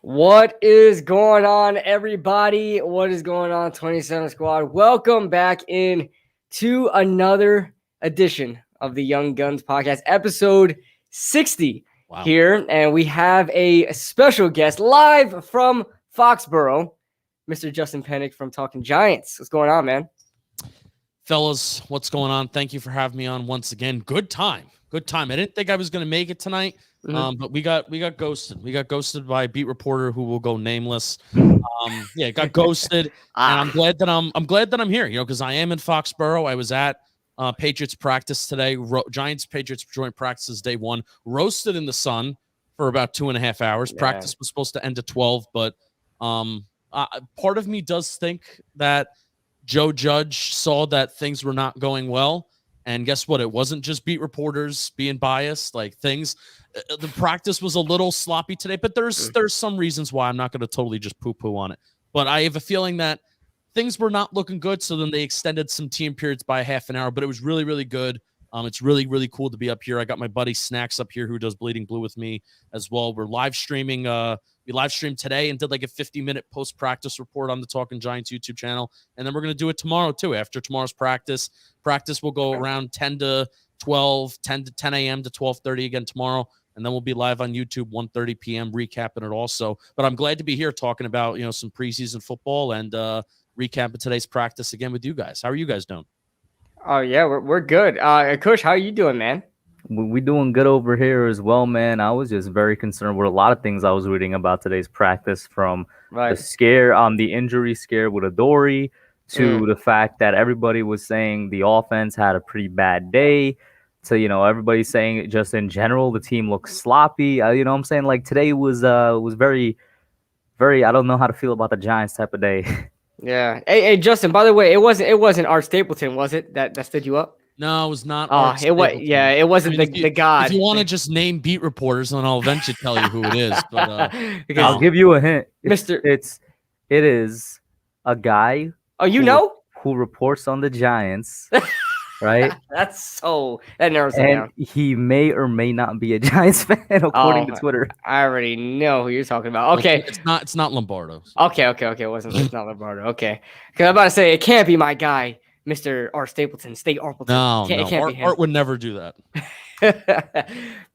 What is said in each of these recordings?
What is going on, everybody? What is going on, 27 Squad? Welcome back in to another edition of the Young Guns Podcast, episode 60 here. And we have a special guest live from Foxborough, Mr. Justin Penik from Talking Giants. What's going on, man? Fellas, what's going on? Thank you for having me on once again. Good time. I didn't think I was going to make it tonight, but we got ghosted. We got ghosted by a beat reporter who will go nameless. Got ghosted, and I'm glad that I'm here. Because I am in Foxborough. I was at Patriots practice today. Giants Patriots joint practices day one. Roasted in the sun for about 2.5 hours. Yeah. Practice was supposed to end at 12, but part of me does think that Joe Judge saw that things were not going well. And guess what? It wasn't just beat reporters being biased. The practice was a little sloppy today, but there's some reasons why. I'm not going to totally just poo-poo on it. But I have a feeling that things were not looking good, so then they extended some team periods by half an hour, but it was really, really good. It's really, really cool to be up here. I got my buddy Snacks up here who does Bleeding Blue with me as well. We're live streaming. We live streamed today and did like a 50-minute post-practice report on the Talking Giants YouTube channel. And then we're going to do it tomorrow too. After tomorrow's practice will go around 10 to 12, 10 to 10 a.m. to 12:30 again tomorrow. And then we'll be live on YouTube 1:30 p.m. recapping it also. But I'm glad to be here talking about, some preseason football and recapping today's practice again with you guys. How are you guys doing? Oh, yeah, we're good. Kush, how are you doing, man? We doing good over here as well, man. I was just very concerned with a lot of things I was reading about today's practice, from the scare, the injury scare with Adoree, to the fact that everybody was saying the offense had a pretty bad day, to, everybody saying just in general the team looks sloppy. What I'm saying? Like, today was very, very, I don't know how to feel about the Giants type of day. Yeah. Hey, Justin, by the way, it wasn't Art Stapleton, was it, that stood you up? No, it was not. It wasn't the god. If you want to just name beat reporters, then I'll eventually tell you who it is. But I'll give you a hint. It is a guy. Oh, who reports on the Giants, right? That narrows it down. He may or may not be a Giants fan, according to Twitter. I already know who you're talking about. Okay, it's not Lombardo. Okay. It's not Lombardo. Okay, because I'm about to say it can't be my guy, Mr. Art Stapleton. No. Art would never do that.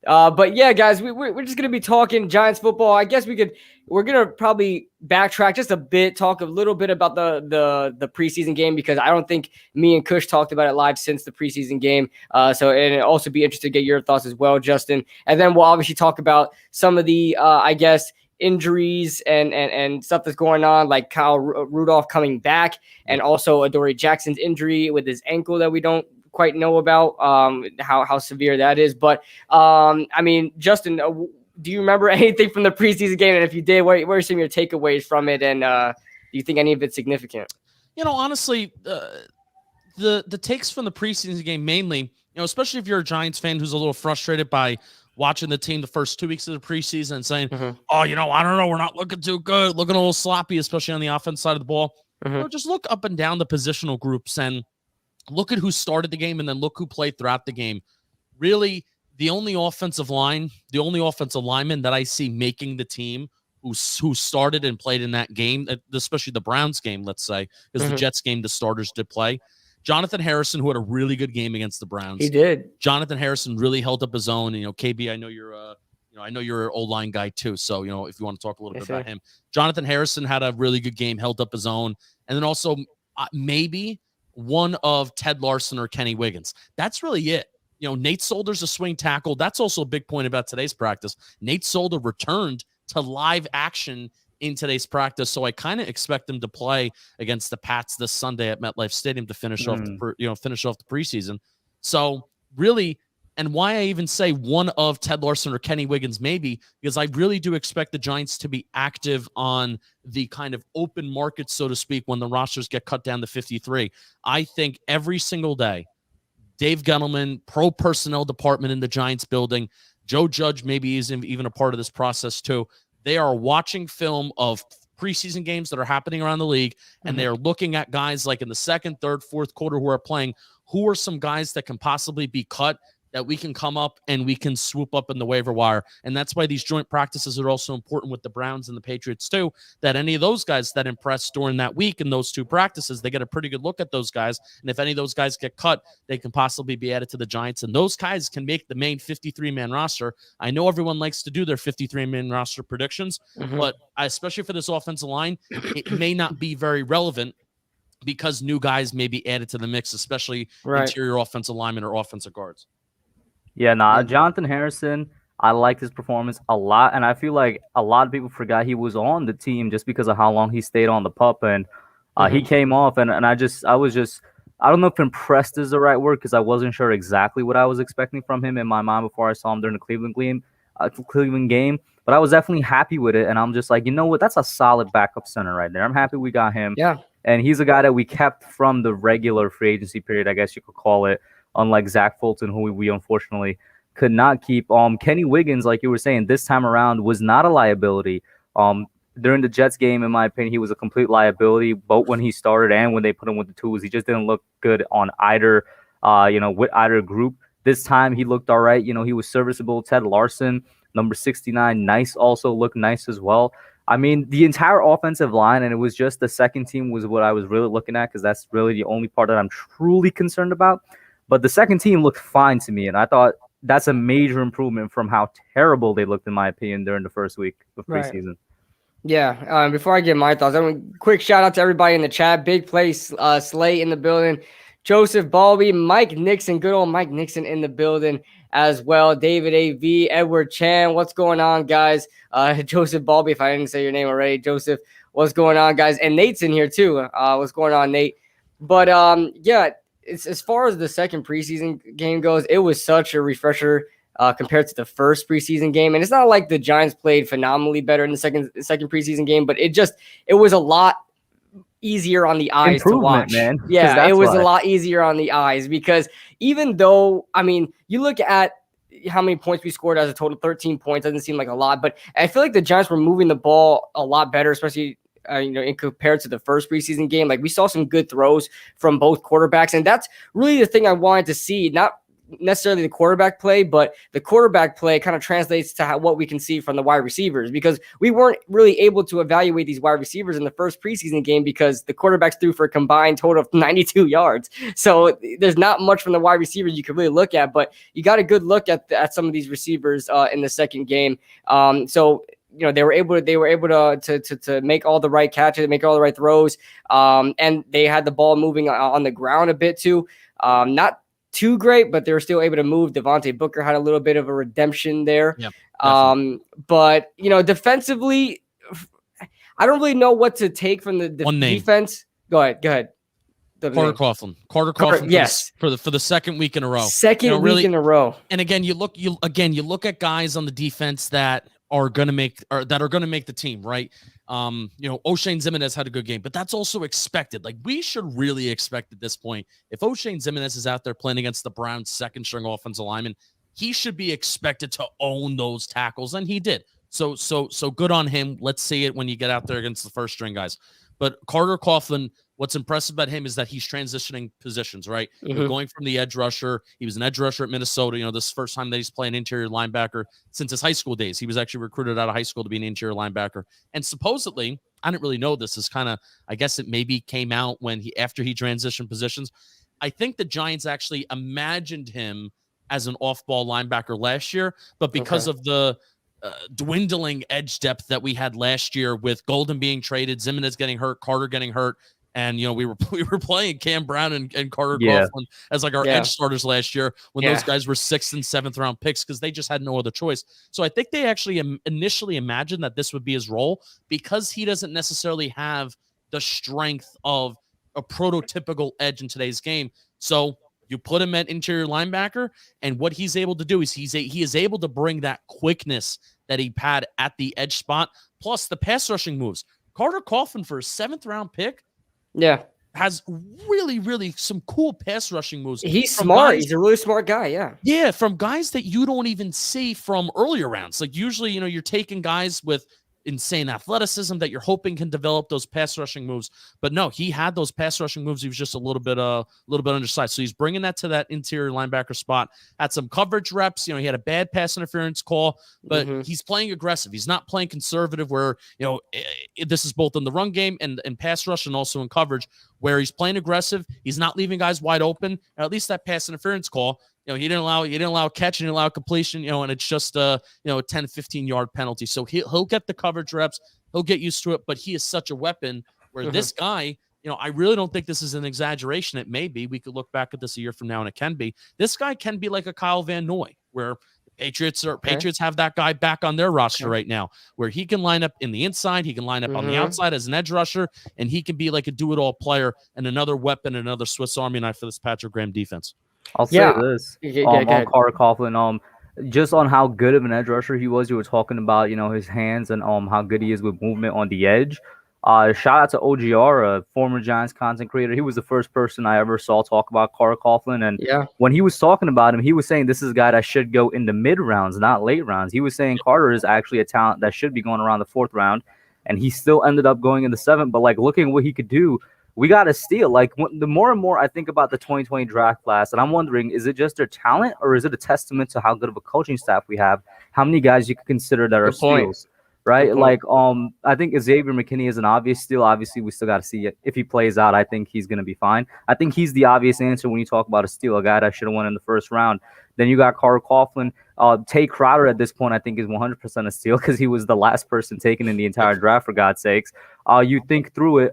But yeah, guys, we're just gonna be talking Giants football. I guess we're gonna probably backtrack just a bit, talk a little bit about the preseason game, because I don't think me and Kush talked about it live since the preseason game. And it'd also be interested to get your thoughts as well, Justin. And then we'll obviously talk about some of the injuries and stuff that's going on, like Kyle Rudolph coming back, and also Adoree Jackson's injury with his ankle that we don't quite know about how severe that is. But Justin, do you remember anything from the preseason game? And if you did, what are some of your takeaways from it? And do you think any of it's significant? Honestly, the takes from the preseason game mainly, especially if you're a Giants fan who's a little frustrated by watching the team the first 2 weeks of the preseason and saying, I don't know, we're not looking too good, looking a little sloppy, especially on the offense side of the ball. Just look up and down the positional groups and look at who started the game, and then look who played throughout the game. Really, the only offensive lineman that I see making the team who started and played in that game, especially the Browns game, let's say, because the Jets game, the starters did play. Jonathan Harrison, who had a really good game against the Browns. He did. Jonathan Harrison really held up his own. KB, I know you're an O-line guy too. So, if you want to talk a little bit about him, Jonathan Harrison had a really good game, held up his own. And then also maybe one of Ted Larson or Kenny Wiggins. That's really it. Nate Solder's a swing tackle. That's also a big point about today's practice. Nate Solder returned to live action in today's practice, so I kind of expect him to play against the Pats this Sunday at MetLife Stadium to finish off the preseason. So really, and why I even say one of Ted Larson or Kenny Wiggins maybe, because I really do expect the Giants to be active on the kind of open market, so to speak, when the rosters get cut down to 53. I think every single day, Dave Gettleman, pro personnel department in the Giants building, Joe Judge maybe is even a part of this process too. They are watching film of preseason games that are happening around the league, and they are looking at guys like in the second, third, fourth quarter who are playing, who are some guys that can possibly be cut that we can come up and we can swoop up in the waiver wire. And that's why these joint practices are also important with the Browns and the Patriots too, that any of those guys that impress during that week in those 2 practices, they get a pretty good look at those guys. And if any of those guys get cut, they can possibly be added to the Giants. And those guys can make the main 53-man roster. I know everyone likes to do their 53-man roster predictions, but especially for this offensive line, it may not be very relevant because new guys may be added to the mix, especially interior offensive linemen or offensive guards. Yeah, Jonathan Harrison, I liked his performance a lot, and I feel like a lot of people forgot he was on the team just because of how long he stayed on the pup, and he came off, and I was just, I don't know if impressed is the right word because I wasn't sure exactly what I was expecting from him in my mind before I saw him during the Cleveland game, but I was definitely happy with it, and I'm just like, you know what, that's a solid backup center right there. I'm happy we got him. Yeah. And he's a guy that we kept from the regular free agency period, I guess you could call it, unlike Zach Fulton, who we unfortunately could not keep. Kenny Wiggins, like you were saying, this time around was not a liability. During the Jets game, in my opinion, he was a complete liability, both when he started and when they put him with the tools. He just didn't look good on either, with either group. This time he looked all right. He was serviceable. Ted Larson, number 69, nice, also looked nice as well. I mean, the entire offensive line, and it was just the second team was what I was really looking at because that's really the only part that I'm truly concerned about. But the second team looked fine to me, and I thought that's a major improvement from how terrible they looked, in my opinion, during the first week of preseason. Yeah. Before I give my thoughts, quick shout out to everybody in the chat. Big play, Slay in the building. Joseph Balby, Mike Nixon, good old Mike Nixon in the building as well. David A.V., Edward Chan, what's going on, guys? Joseph Balby, if I didn't say your name already. Joseph, what's going on, guys? And Nate's in here too. What's going on, Nate? But yeah, it's as far as the second preseason game goes, it was such a refresher compared to the first preseason game. And it's not like the Giants played phenomenally better in the second preseason game, but it was a lot easier on the eyes to watch, man. Yeah, it was a lot easier on the eyes because even though, I mean, you look at how many points we scored as a total, 13 points, doesn't seem like a lot, but I feel like the Giants were moving the ball a lot better, especially in compared to the first preseason game. Like we saw some good throws from both quarterbacks, and that's really the thing I wanted to see, not necessarily the quarterback play, but the quarterback play kind of translates to what we can see from the wide receivers, because we weren't really able to evaluate these wide receivers in the first preseason game because the quarterbacks threw for a combined total of 92 yards. So there's not much from the wide receivers you could really look at, but you got a good look at some of these receivers in the second game. So they were able to make all the right catches, make all the right throws, and they had the ball moving on the ground a bit too. Not too great, but they were still able to move. Devontae Booker had a little bit of a redemption there. Yep, but defensively, I don't really know what to take from the defense. Go ahead. Carter Coughlin. Yes, for the second week in a row. Week in a row. And again, you look at guys on the defense that are going to make the team, right? O'Shane Ximines had a good game, but that's also expected. Like we should really expect at this point, if O'Shane Ximines is out there playing against the Browns' second string offensive lineman, he should be expected to own those tackles, and he did. So good on him. Let's see it when you get out there against the first string guys. But Carter Coughlin, what's impressive about him is that he's transitioning positions, right? Mm-hmm. Going from the edge rusher. He was an edge rusher at Minnesota. This first time that he's playing interior linebacker since his high school days. He was actually recruited out of high school to be an interior linebacker. And supposedly, I didn't really know this. Is kind of, I guess it maybe came out after he transitioned positions. I think the Giants actually imagined him as an off-ball linebacker last year, but because of the dwindling edge depth that we had last year with Golden being traded, Ximines getting hurt, Carter getting hurt, and we were playing Cam Brown and Carter Coughlin as like our edge starters last year when those guys were 6th and 7th round picks because they just had no other choice. So I think they actually initially imagined that this would be his role because he doesn't necessarily have the strength of a prototypical edge in today's game. So you put him at interior linebacker, and what he's able to do is he is able to bring that quickness that he had at the edge spot, plus the pass rushing moves. Carter Coughlin for a 7th round pick, has really, really some cool pass rushing moves. He's smart. He's a really smart guy. Yeah, from guys that you don't even see from earlier rounds. Like usually, you're taking guys with insane athleticism that you're hoping can develop those pass rushing moves. But no, he had those pass rushing moves. He was just a little bit undersized. So he's bringing that to that interior linebacker spot. Had some coverage reps. He had a bad pass interference call, but he's playing aggressive. He's not playing conservative where, this is both in the run game and pass rush and also in coverage where he's playing aggressive. He's not leaving guys wide open. At least that pass interference call, he didn't allow a catch, he didn't allow a completion, and it's just a 10, 15 yard penalty. So he'll get the coverage reps, he'll get used to it, but he is such a weapon where this guy, I really don't think this is an exaggeration. It may be. We could look back at this a year from now and it can be. This guy can be like a Kyle Van Noy, where Patriots have that guy back on their roster right now, where he can line up in the inside, he can line up on the outside as an edge rusher, and he can be like a do-it-all player and another weapon, another Swiss Army knife for this Patrick Graham defense. I'll say this on Carter Coughlin, just on how good of an edge rusher he was. You were talking about, his hands and how good he is with movement on the edge. Shout out to OGR, a former Giants content creator. He was the first person I ever saw talk about Carter Coughlin. And when he was talking about him, he was saying this is a guy that should go in the mid rounds, not late rounds. He was saying Carter is actually a talent that should be going around the 4th round. And he still ended up going in the 7th. But looking at what he could do, we got to steal. The more and more I think about the 2020 draft class, and I'm wondering, is it just their talent or is it a testament to how good of a coaching staff we have? How many guys you could consider that are steals, right? I think Xavier McKinney is an obvious steal. Obviously, we still got to see it. If he plays out, I think he's going to be fine. I think he's the obvious answer when you talk about a steal, a guy that should have won in the 1st round. Then you got Carter Coughlin. Tay Crowder at this point, I think, is 100% a steal because he was the last person taken in the entire draft, for God's sakes. You think through it.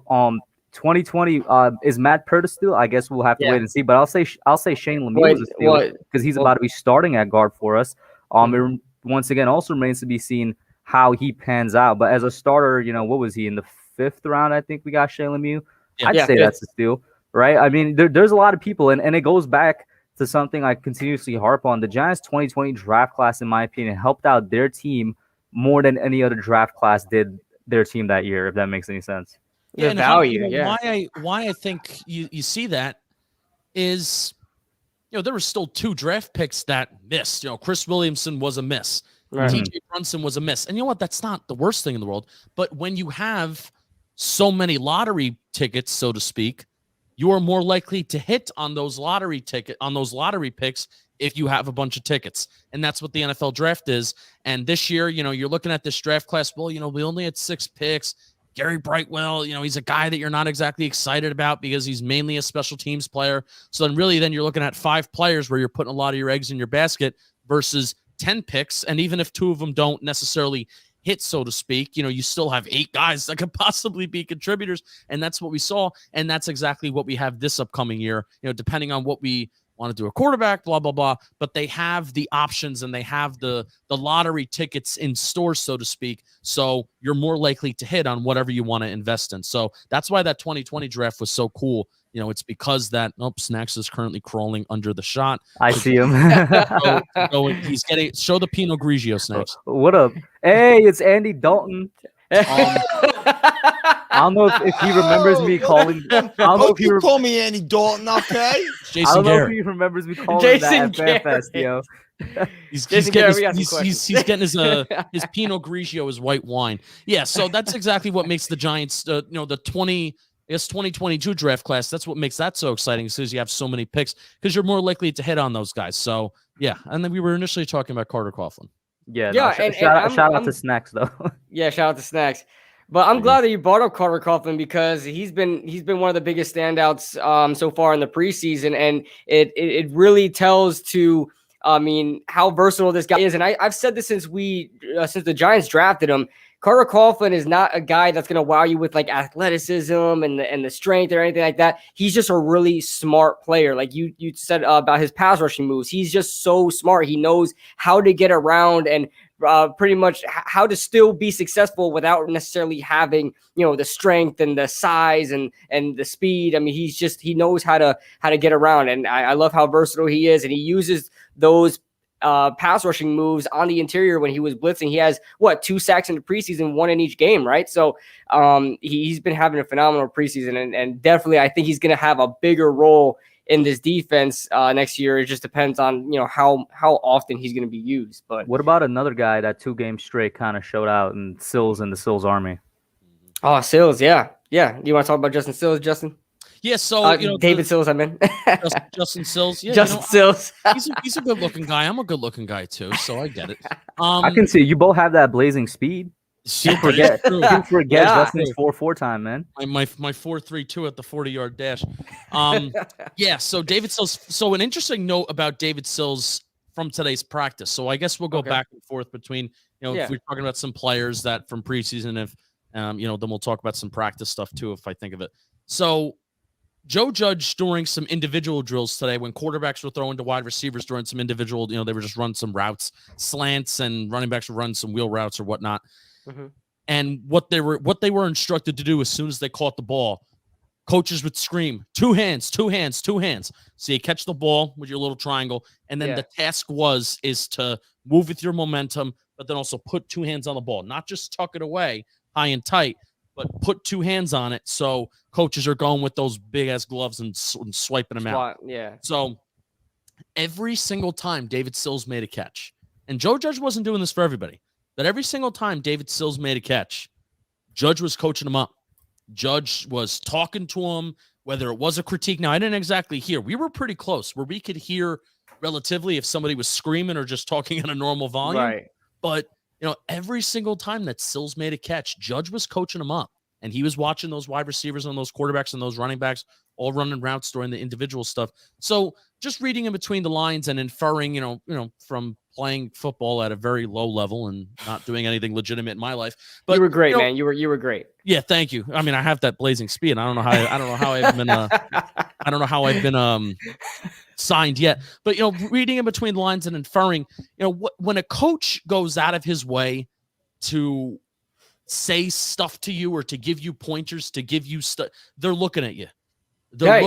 2020 is Matt Purdy still? I guess we'll have to wait and see. But I'll say Shane Lemieux is a steal because he's about to be starting at guard for us. It once again also remains to be seen how he pans out. But as a starter, what was he in the 5th round? I think we got Shane Lemieux. I'd say that's a steal, right? I mean, there's a lot of people, and it goes back to something I continuously harp on. The Giants 2020 draft class, in my opinion, helped out their team more than any other draft class did their team that year, if that makes any sense. Yeah, and value. Why I think you see that is, there were still 2 draft picks that missed. Chris Williamson was a miss. TJ Brunson was a miss. And you know what? That's not the worst thing in the world. But when you have so many lottery tickets, so to speak, you are more likely to hit on those lottery picks if you have a bunch of tickets. And that's what the NFL draft is. And this year, you're looking at this draft class. Well, we only had 6 picks. Gary Brightwell, he's a guy that you're not exactly excited about because he's mainly a special teams player. So then you're looking at 5 players where you're putting a lot of your eggs in your basket versus 10 picks. And even if 2 of them don't necessarily hit, so to speak, you still have 8 guys that could possibly be contributors. And that's what we saw. And that's exactly what we have this upcoming year, depending on what we want to do, a quarterback, blah, blah, blah. But they have the options and they have the lottery tickets in stores, so to speak. So you're more likely to hit on whatever you want to invest in. So that's why that 2020 draft was so cool. It's because that Snacks is currently crawling under the shot. I see him. He's getting show the Pinot Grigio, Snacks. What up? Hey, it's Andy Dalton. I don't know if he remembers me calling. I don't know if he call me Andy Dalton, okay? I don't know if he remembers me calling Jason that at FanFest, yo. He's getting his Pinot Grigio, his white wine. Yeah, so that's exactly what makes the Giants, the 2022 draft class. That's what makes that so exciting, because you have so many picks, because you're more likely to hit on those guys. So yeah, and then we were initially talking about Carter Coughlin. Yeah, shout out to Snacks though. Yeah, shout out to Snacks. But I'm glad that you brought up Carter Coughlin, because he's been one of the biggest standouts so far in the preseason, and it really tells to how versatile this guy is. And I've said this since the Giants drafted him. Carter Coughlin is not a guy that's going to wow you with like athleticism and the strength or anything like that. He's just a really smart player. Like you said about his pass rushing moves, he's just so smart. He knows how to get around and pretty much how to still be successful without necessarily having, the strength and the size and the speed. I mean, he knows how to get around. And I love how versatile he is. And he uses those pass rushing moves on the interior when he was blitzing. He has 2 sacks in the preseason, 1 in each game, right? So he's been having a phenomenal preseason, and definitely I think he's going to have a bigger role in this defense next year. It just depends on, how often he's going to be used. But what about another guy that 2 games straight kind of showed out in Sills and the Sills Army? Oh, Sills, yeah. Do you want to talk about Justin Sills, Justin? Yeah, so David Sills, I mean. Justin Sills. Yeah, Justin Sills. he's a good-looking guy. I'm a good-looking guy too, so I get it. I can see you both have that blazing speed. You forget Justin's 4.4 time, man. My 4.32 at the 40-yard dash. Yeah. So David Sills. So an interesting note about David Sills from today's practice. So I guess we'll go back and forth between if we're talking about some players that from preseason, if then we'll talk about some practice stuff too, if I think of it. So Joe Judge during some individual drills today, when quarterbacks were throwing to wide receivers during some individual, they were just running some routes, slants, and running backs were running some wheel routes or whatnot. Mm-hmm. And what they were instructed to do as soon as they caught the ball, coaches would scream, 2 hands, 2 hands, 2 hands. So you catch the ball with your little triangle, and then the task is to move with your momentum, but then also put 2 hands on the ball, not just tuck it away high and tight, but put 2 hands on it. So coaches are going with those big ass gloves and swiping them out. Yeah. So every single time David Sills made a catch, and Joe Judge wasn't doing this for everybody, but every single time David Sills made a catch, Judge was coaching him up. Judge was talking to him, whether it was a critique. Now, I didn't exactly hear. We were pretty close where we could hear relatively if somebody was screaming or just talking in a normal volume. Right. But every single time that Sills made a catch, Judge was coaching him up, and he was watching those wide receivers and those quarterbacks and those running backs all running routes during the individual stuff. So just reading in between the lines and inferring, from playing football at a very low level and not doing anything legitimate in my life. But you were great, man. You were great. Yeah, thank you. I mean, I have that blazing speed. And I don't know how I've been signed yet. But reading in between the lines and inferring, when a coach goes out of his way to say stuff to you or to give you pointers, to give you stuff, they're looking at you. They're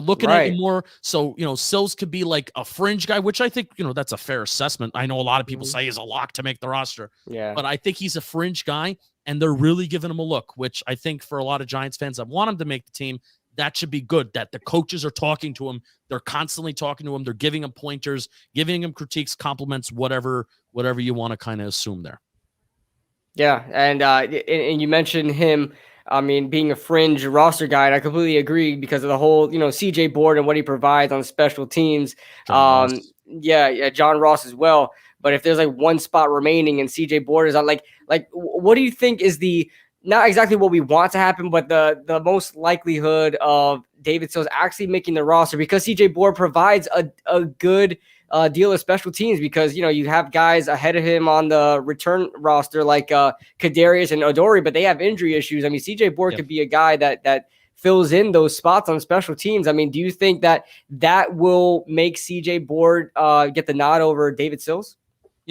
looking at you more. So, Sills could be like a fringe guy, which I think, that's a fair assessment. I know a lot of people say he's a lock to make the roster. Yeah. But I think he's a fringe guy, and they're really giving him a look, which I think for a lot of Giants fans that want him to make the team, that should be good, that the coaches are talking to him. They're constantly talking to him. They're giving him pointers, giving him critiques, compliments, whatever you want to kind of assume there. Yeah. And you mentioned him, being a fringe roster guy, and I completely agree because of the whole, CJ Board and what he provides on special teams. John Ross as well. But if there's like one spot remaining and CJ Board is on, like, what do you think is not exactly what we want to happen, but the most likelihood of David Sills actually making the roster, because CJ Board provides a good deal of special teams, because you have guys ahead of him on the return roster like Kadarius and Odori, but they have injury issues. CJ Board could be a guy that fills in those spots on special teams. Do you think that will make CJ Board get the nod over David Sills?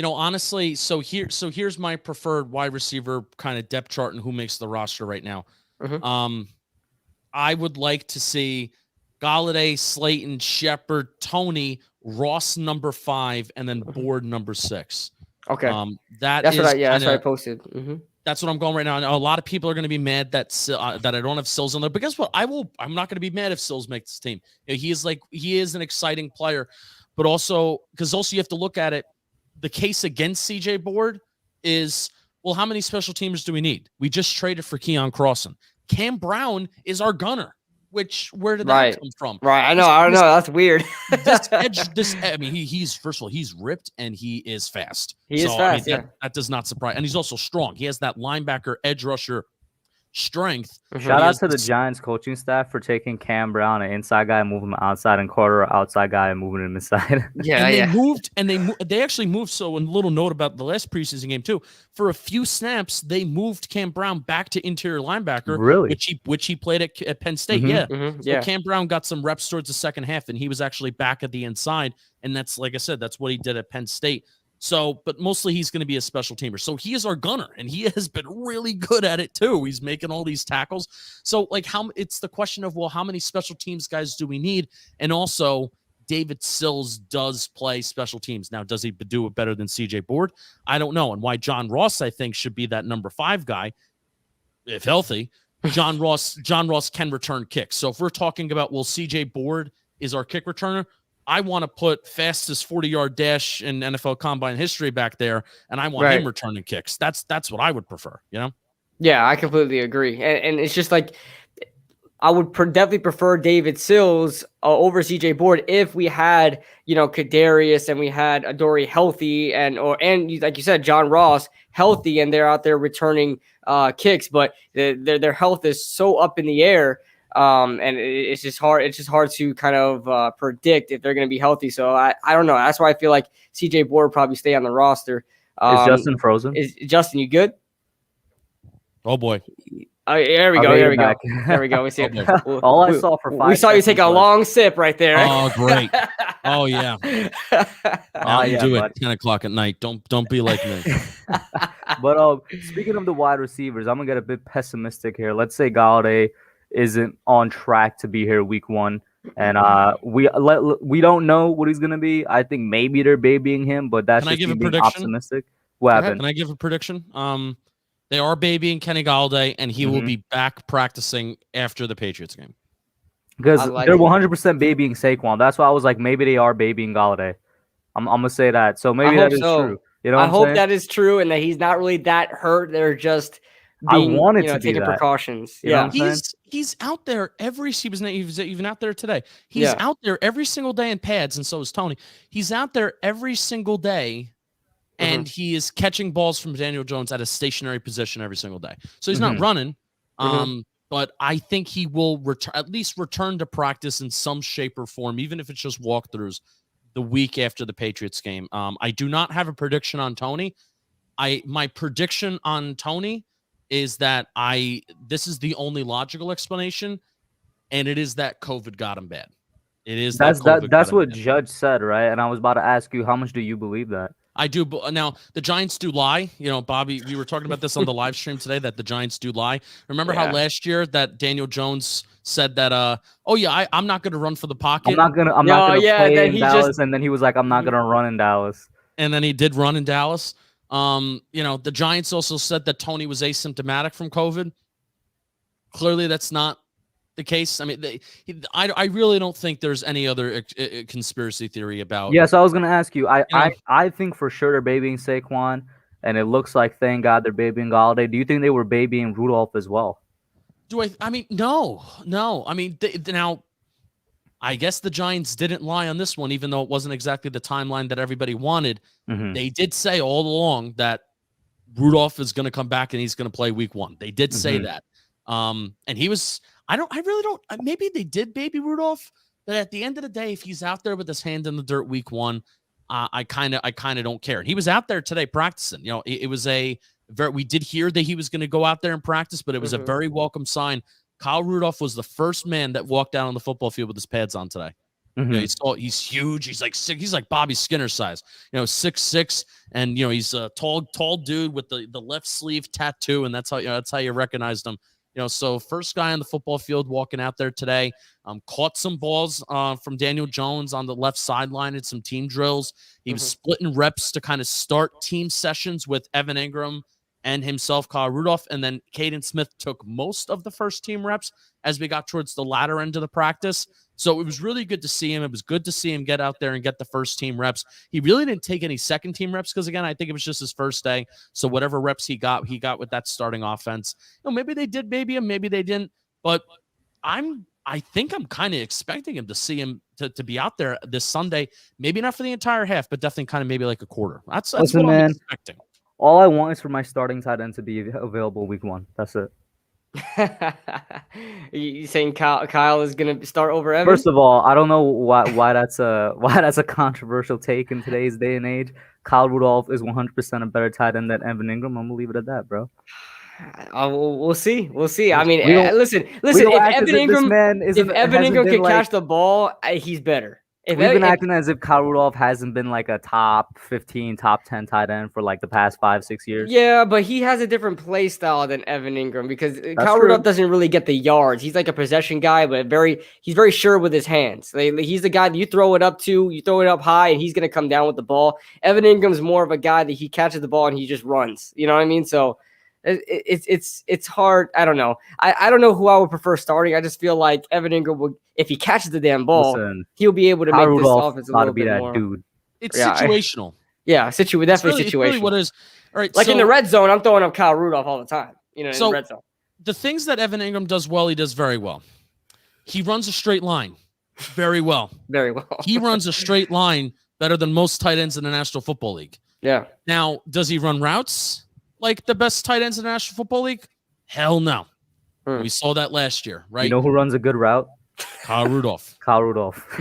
Honestly, so here's my preferred wide receiver kind of depth chart and who makes the roster right now. Mm-hmm. I would like to see Galladay, Slayton, Shepard, Tony, Ross number 5, and then Board number 6. Okay. That's what I posted. Mm-hmm. That's what I'm going right now. A lot of people are going to be mad that I don't have Sills on there, but guess what? I'm not going to be mad if Sills makes this team. He is an exciting player, but also you have to look at it. The case against CJ Board is, well, how many special teamers do we need? We just traded for Keon Crossan. Cam Brown is our gunner. Where did that come from? Right. I don't know. That's weird. He's first of all, he's ripped and he is fast. He is fast. That does not surprise. And he's also strong. He has that linebacker edge rusher strength. Shout out to the Giants coaching staff for taking Cam Brown, an inside guy, and moving him outside, and Carter, an outside guy, and moving him inside. They actually moved. So a little note about the last preseason game too. For a few snaps, they moved Cam Brown back to interior linebacker. Really? Which he played at Penn State. Mm-hmm. Yeah. Mm-hmm. So Cam Brown got some reps towards the second half, and he was actually back at the inside. And that's, like I said, that's what he did at Penn State. So, but mostly he's going to be a special teamer. So he is our gunner, and he has been really good at it too. He's making all these tackles. So it's the question of, well, how many special teams guys do we need? And also David Sills does play special teams. Now, does he do it better than CJ Board? I don't know. And why John Ross, I think, should be that number 5 guy, if healthy. John Ross can return kicks. So if we're talking about, will CJ Board is our kick returner. I want to put fastest 40-yard dash in NFL Combine history back there, and I want him returning kicks. That's what I would prefer, you know? Yeah, I completely agree. And it's just like I would definitely prefer David Sills over CJ Board if we had, Kadarius and we had Adoree healthy and like you said, John Ross healthy, and they're out there returning kicks, but their health is so up in the air. And it's just hard. It's just hard to kind of predict if they're going to be healthy. So I don't know. That's why I feel like CJ Board will probably stay on the roster. Is Justin frozen? Justin, you good? Oh boy. There we go. There we go. There we go. We see it. All I saw for 5 We saw you take a long sip right there. Oh, great. Oh, yeah. Now you do it at 10 o'clock at night. Don't be like me. But speaking of the wide receivers, I'm going to get a bit pessimistic here. Let's say Galladay isn't on track to be here week 1. And we don't know what he's going to be. I think maybe they're babying him, but that's just me being optimistic. What happened? Can I give a prediction? They are babying Kenny Galladay, and he will be back practicing after the Patriots game. Because they're 100% babying Saquon. That's why I was like, maybe they are babying Galladay. I'm going to say that. So maybe that is true. You know what I'm saying? I hope that is true and that he's not really that hurt. They're just being, taking precautions. You know what I'm he's out there he was even out there today. He's out there every single day in pads, and so is Tony. He's out there every single day. And he is catching balls from Daniel Jones at a stationary position every single day. So he's not running, but I think he will at least return to practice in some shape or form, even if it's just walkthroughs the week after the Patriots game. I do not have a prediction on Tony. My prediction on Tony is that this is the only logical explanation, and it is that COVID got him bad. It is that's what Judge said, right? And I was about to ask you, how much do you believe that? I do. Now, the Giants do lie. Bobby, we were talking about this on the live stream today, that the Giants do lie. Remember how last year that Daniel Jones said that, I'm not going to run for the pocket. I'm not going to play in Dallas. And then he was like, I'm not going to run in Dallas. And then he did run in Dallas. The Giants also said that Tony was asymptomatic from COVID. Clearly, that's not the case. I mean, I really don't think there's any other conspiracy theory about. Yes, I was going to ask you. I think for sure they're babying Saquon, and it looks like, thank God, they're babying Galladay. Do you think they were babying Rudolph as well? I mean, no. I mean, now, I guess the Giants didn't lie on this one, even though it wasn't exactly the timeline that everybody wanted. They did say all along that Rudolph is going to come back and he's going to play week 1. They did say that. And he was. I really don't. Maybe they did baby Rudolph, but at the end of the day, if he's out there with his hand in the dirt week 1, I kind of don't care. And he was out there today practicing. It was we did hear that he was going to go out there and practice, but it was a very welcome sign. Kyle Rudolph was the first man that walked down on the football field with his pads on today. He's huge. He's like Bobby Skinner size. 6'6", and he's a tall dude with the left sleeve tattoo, and that's how you recognized him. So first guy on the football field walking out there today, caught some balls from Daniel Jones on the left sideline at some team drills. He was splitting reps to kind of start team sessions with Evan Ingram and himself, Kyle Rudolph. And then Caden Smith took most of the first team reps as we got towards the latter end of the practice. So it was really good to see him. It was good to see him get out there and get the first team reps. He really didn't take any second team reps because, again, I think it was just his first day. So whatever reps he got with that starting offense. Maybe they did baby him, maybe they didn't. But I think I'm kind of expecting him to see him to be out there this Sunday. Maybe not for the entire half, but definitely kind of maybe like a quarter. That's what I'm expecting. All I want is for my starting tight end to be available week 1. That's it. You saying Kyle is going to start over Evan? First of all, I don't know why that's a controversial take in today's day and age. Kyle Rudolph is 100% a better tight end than Evan Ingram. I'm gonna leave it at that, bro. We'll see. I mean, listen. If Evan Ingram can catch the ball, he's better. We've been acting as if Kyle Rudolph hasn't been like a top 15, top 10 tight end for like the past 5-6 years. Yeah, but he has a different play style than Evan Ingram because Kyle Rudolph doesn't really get the yards. He's like a possession guy, but he's very sure with his hands. He's the guy that you throw it up to, you throw it up high, and he's going to come down with the ball. Evan Ingram's more of a guy that he catches the ball and he just runs. You know what I mean? So It's hard. I don't know. I don't know who I would prefer starting. I just feel like Evan Ingram would, if he catches the damn ball, he'll be able to make this offense a little bit more. Dude. It's situational. Definitely situational. It's really what it is. All right, like in the red zone, I'm throwing up Kyle Rudolph all the time. In the red zone. The things that Evan Ingram does well, he does very well. He runs a straight line very well. Very well. He runs a straight line better than most tight ends in the National Football League. Yeah. Now, does he run routes like the best tight ends in the National Football League? Hell no. We saw that last year, right? You know who runs a good route? Kyle Rudolph.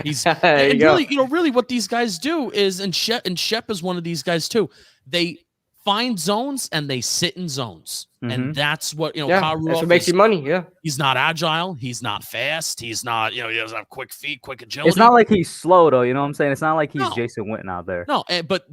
He's really what these guys do is, and Shep is one of these guys too. They find zones and they sit in zones, and that's what Kyle Rudolph. That's what makes you money. Yeah, he's not agile. He's not fast. He's not. He doesn't have quick feet, quick agility. It's not like he's slow though. You know what I'm saying? It's not like he's Jason Witten out there. No, but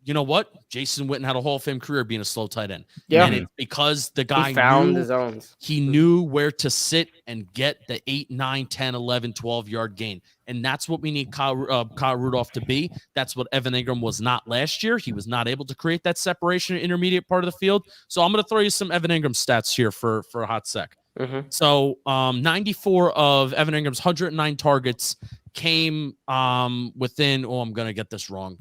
you know what? Jason Witten had a Hall of Fame career being a slow tight end. Yeah. And it's because the guy found the zones. He knew where to sit and get the 8, 9, 10, 11, 12-yard gain. And that's what we need Kyle Rudolph to be. That's what Evan Ingram was not last year. He was not able to create that separation in the intermediate part of the field. So I'm going to throw you some Evan Ingram stats here for a hot sec. So 94 of Evan Ingram's 109 targets came within, I'm going to get this wrong,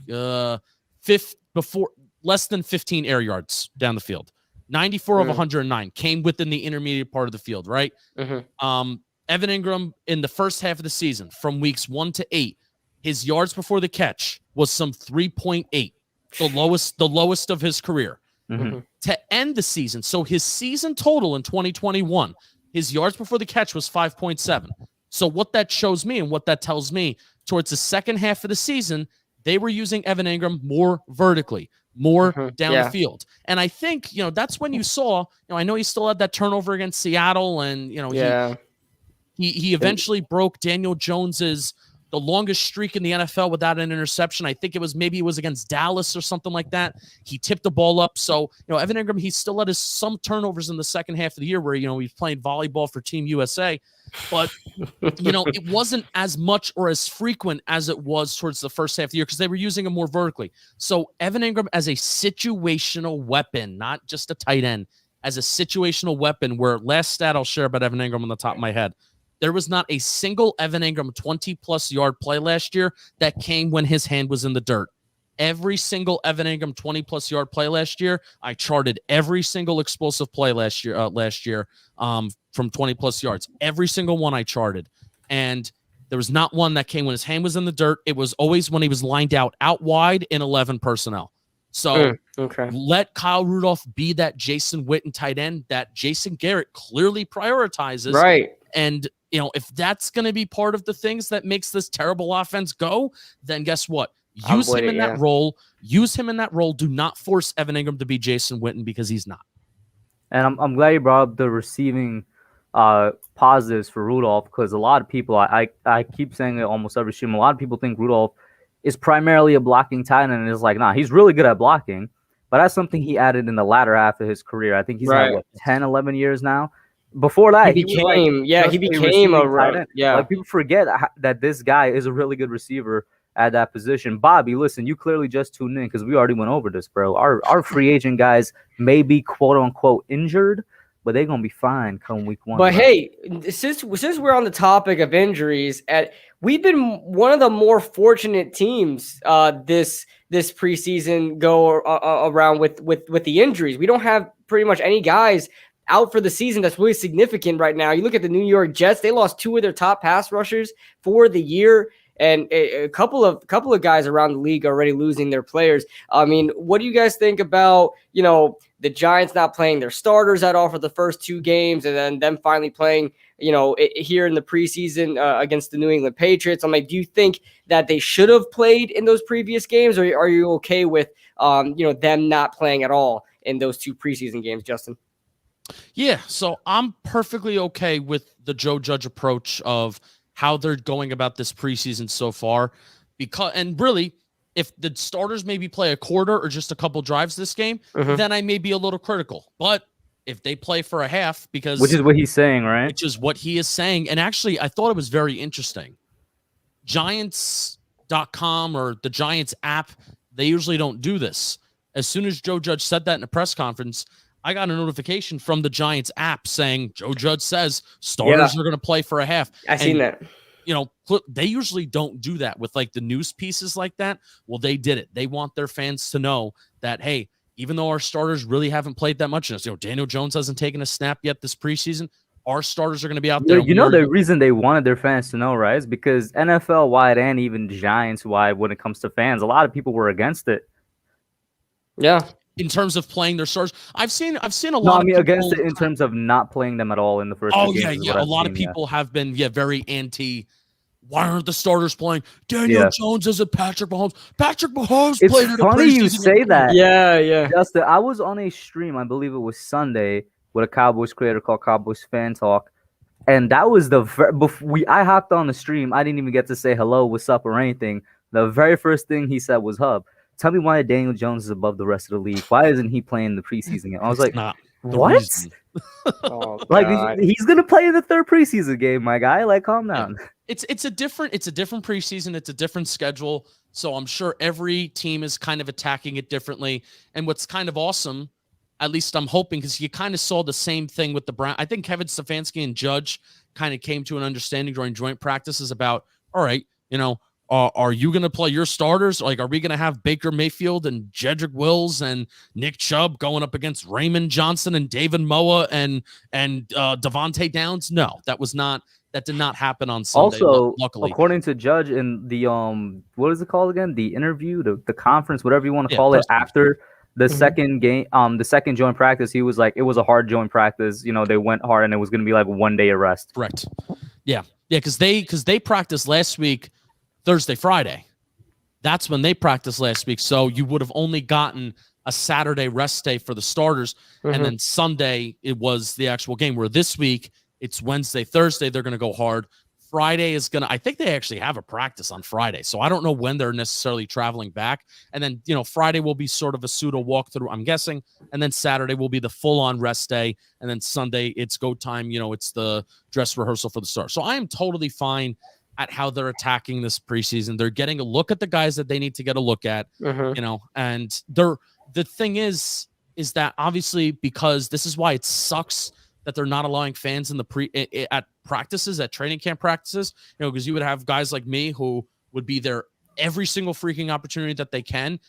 before less than 15 air yards down the field. 94 of 109 came within the intermediate part of the field, right? Evan Ingram in the first half of the season, from weeks 1 to 8, his yards before the catch was some 3.8, the lowest of his career. To end the season, so his season total in 2021, his yards before the catch was 5.7. So what that shows me and what that tells me, towards the second half of the season, they were using Evan Ingram more vertically, more down the field. And I think, that's when you saw, I know he still had that turnover against Seattle, and, he eventually broke Daniel Jones's, the longest streak in the NFL without an interception. I think it was against Dallas or something like that. He tipped the ball up. So, Evan Ingram, he still had some turnovers in the second half of the year where, he was playing volleyball for Team USA. But, it wasn't as much or as frequent as it was towards the first half of the year because they were using him more vertically. So Evan Ingram as a situational weapon, not just a tight end, as a situational weapon, where last stat I'll share about Evan Ingram on the top of my head, there was not a single Evan Ingram 20-plus yard play last year that came when his hand was in the dirt. Every single Evan Ingram 20-plus yard play last year, I charted every single explosive play last year from 20-plus yards. Every single one I charted. And there was not one that came when his hand was in the dirt. It was always when he was lined out wide in 11 personnel. So let Kyle Rudolph be that Jason Witten tight end that Jason Garrett clearly prioritizes. Right. And, if that's going to be part of the things that makes this terrible offense go, then guess what? Use him in that role. Use him in that role. Do not force Evan Ingram to be Jason Witten because he's not. And I'm glad you brought up the receiving positives for Rudolph, because a lot of people, I keep saying it almost every stream, a lot of people think Rudolph is primarily a blocking tight end, and it's like, nah, he's really good at blocking, but that's something he added in the latter half of his career. I think he's had 10, 11 years now. Before that, he became a tight end. Like, people forget that this guy is a really good receiver at that position. Bobby, listen, you clearly just tuned in because we already went over this, bro. Our free agent guys may be quote unquote injured, but they're gonna be fine come week 1. But hey, since we're on the topic of injuries, we've been one of the more fortunate teams this preseason go around with the injuries. We don't have pretty much any guys out for the season that's really significant right now. You look at the New York Jets; they lost 2 of their top pass rushers for the year. And a couple of guys around the league are already losing their players. I mean, what do you guys think about, the Giants not playing their starters at all for the first 2 games, and then them finally playing, here in the preseason against the New England Patriots? I'm like, do you think that they should have played in those previous games, or are you okay with, them not playing at all in those 2 preseason games, Justin? Yeah, so I'm perfectly okay with the Joe Judge approach of how they're going about this preseason so far, and really, if the starters maybe play a quarter or just a couple drives this game, then I may be a little critical. But if they play for a half, which is what he's saying, right? Which is what he is saying. And actually, I thought it was very interesting. Giants.com or the Giants app, they usually don't do this. As soon as Joe Judge said that in a press conference, I got a notification from the Giants app saying Joe Judge says starters are going to play for a half. I seen that. You know, they usually don't do that with like the news pieces like that. Well, they did it. They want their fans to know that, hey, even though our starters really haven't played that much, Daniel Jones hasn't taken a snap yet this preseason, our starters are going to be out there. You know, the reason they wanted their fans to know, right, is because NFL-wide and even Giants-wide, when it comes to fans, a lot of people were against it. Yeah. In terms of playing their stars, I've seen a lot. No, I mean of against it in terms of not playing them at all in the first. Oh yeah. A lot of people have been very anti. Why aren't the starters playing? Daniel Jones isn't Patrick Mahomes. Patrick Mahomes played in the preseason. It's funny you say that. Yeah. Justin, I was on a stream, I believe it was Sunday, with a Cowboys creator called Cowboys Fan Talk, and that was I hopped on the stream. I didn't even get to say hello, what's up, or anything. The very first thing he said was, "Hub, tell me why Daniel Jones is above the rest of the league. Why isn't he playing the preseason game?" I was like, "What? Like he's gonna play in the third preseason game, my guy. Like, calm down." It's a different preseason. It's a different schedule. So I'm sure every team is kind of attacking it differently. And what's kind of awesome, at least I'm hoping, because you kind of saw the same thing with the Browns. I think Kevin Stefanski and Judge kind of came to an understanding during joint practices about, all right, are you going to play your starters? Like, are we going to have Baker Mayfield and Jedrick Wills and Nick Chubb going up against Raymond Johnson and David Moa and Devontae Downs? No, that did not happen on Sunday. Also, luckily, according to Judge in the what is it called again? The interview, the conference, whatever you want to call it, after the second game, the second joint practice, he was like, it was a hard joint practice. They went hard, and it was going to be like 1 day of rest. Correct. Yeah, because they practiced last week, Thursday, Friday. That's when they practiced last week. So you would have only gotten a Saturday rest day for the starters, and then Sunday it was the actual game. Where this week it's Wednesday, Thursday, they're going to go hard. Friday is going to, I think they actually have a practice on Friday. So I don't know when they're necessarily traveling back. And then, Friday will be sort of a pseudo walkthrough, I'm guessing. And then Saturday will be the full on rest day. And then Sunday it's go time. It's the dress rehearsal for the start. So I am totally fine at how they're attacking this preseason. They're getting a look at the guys that they need to get a look at, and the thing is that obviously, because this is why it sucks that they're not allowing fans in the at practices, at training camp practices, because you would have guys like me who would be there every single freaking opportunity that they can,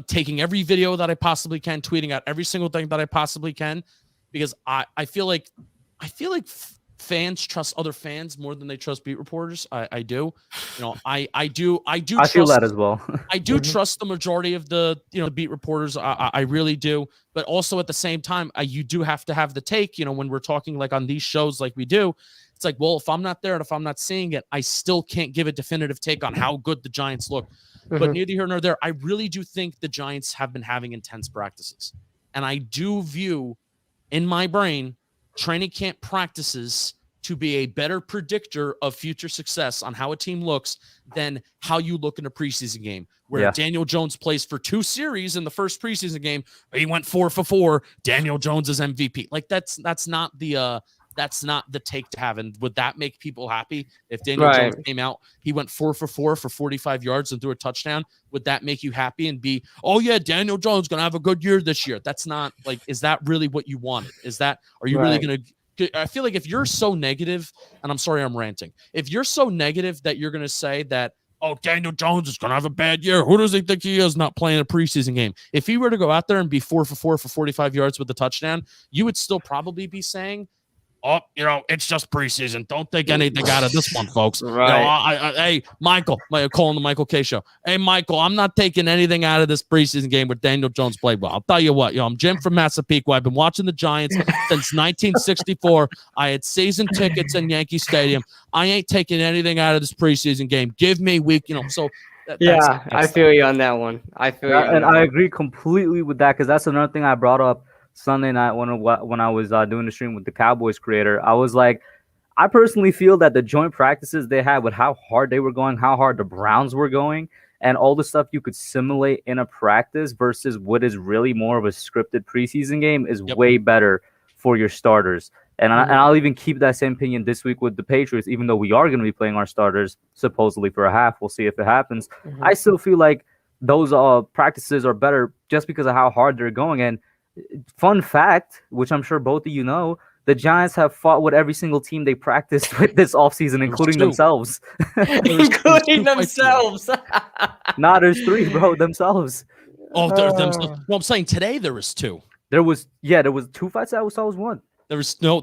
taking every video that I possibly can, tweeting out every single thing that I possibly can, because I feel like fans trust other fans more than they trust beat reporters. I do. I do. I feel that as well. I do trust the majority of the beat reporters. I really do. But also at the same time, you do have to have the take. When we're talking like on these shows like we do, it's like, well, if I'm not there and if I'm not seeing it, I still can't give a definitive take on how good the Giants look. But neither here nor there, I really do think the Giants have been having intense practices, and I do view in my brain training camp practices to be a better predictor of future success on how a team looks than how you look in a preseason game, where Daniel Jones plays for 2 series in the first preseason game. He went 4 for 4. Daniel Jones is MVP. Like that's not the take to have. And would that make people happy if Daniel Jones came out, he went 4 for 4 for 45 yards and threw a touchdown? Would that make you happy and be, oh yeah, Daniel Jones going to have a good year this year? That's not like, is that really what you wanted? Are you really going to, I feel like if you're so negative, and I'm sorry I'm ranting, if you're so negative that you're going to say that, oh, Daniel Jones is going to have a bad year, who does he think he is not playing a preseason game? If he were to go out there and be 4 for 4 for 45 yards with a touchdown, you would still probably be saying, oh, it's just preseason. Don't think anything out of this one, folks. Hey, Michael, calling the Michael K show. Hey, Michael, I'm not taking anything out of this preseason game where Daniel Jones played well. I'll tell you what, I'm Jim from Massapequa. I've been watching the Giants since 1964. I had season tickets in Yankee Stadium. I ain't taking anything out of this preseason game. Give me week, so. I feel you on that one. I agree completely with that, because that's another thing I brought up Sunday night when I was doing the stream with the Cowboys creator. I was like, I personally feel that the joint practices they had with how hard they were going, how hard the Browns were going, and all the stuff you could simulate in a practice versus what is really more of a scripted preseason game is way better for your starters. And I'll even keep that same opinion this week with the Patriots, even though we are going to be playing our starters supposedly for a half. We'll see if it happens. I still feel like those practices are better just because of how hard they're going. And Fun fact, which I'm sure both of you know, the Giants have fought with every single team they practiced with this offseason, including themselves. Including themselves. Nah, there's 3, bro, themselves. Oh, themselves. Well, I'm saying today there was 2. There was 2 fights. I saw was 1. There was one.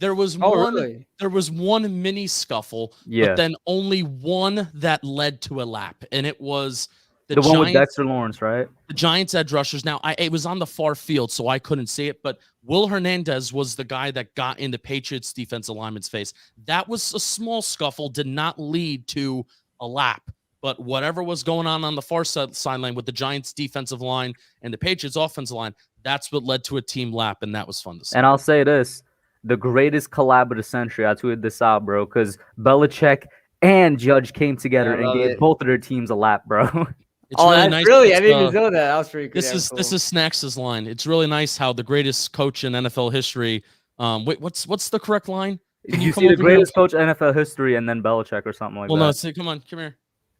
Really? There was one mini scuffle, Yeah. but then only one that led to a lap, and it was the one with Dexter Lawrence, right? The Giants edge rushers. Now, it was on the far field, so I couldn't see it, but Will Hernandez was the guy that got in the Patriots defensive lineman's face. That was a small scuffle, did not lead to a lap. But whatever was going on the far sideline with the Giants defensive line and the Patriots offensive line, that's what led to a team lap, and that was fun to see. And I'll say this, the greatest collab of the century, I tweeted this out, bro, because Belichick and Judge came together and gave both of their teams a lap, bro. It's really nice. Really, I didn't even know that. That was pretty cool. This is Snacks' line. It's really nice how the greatest coach in NFL history. Wait, what's the correct line? Can you see the greatest coach in NFL history and then Belichick or something like that? Well, no, come here.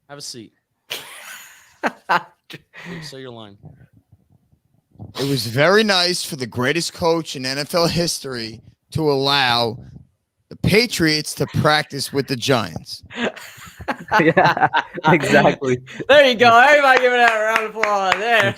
Have a seat. Say your line. It was very nice for the greatest coach in NFL history to allow the Patriots to practice with the Giants. Yeah, exactly. There you go. Everybody giving that a round of applause. There.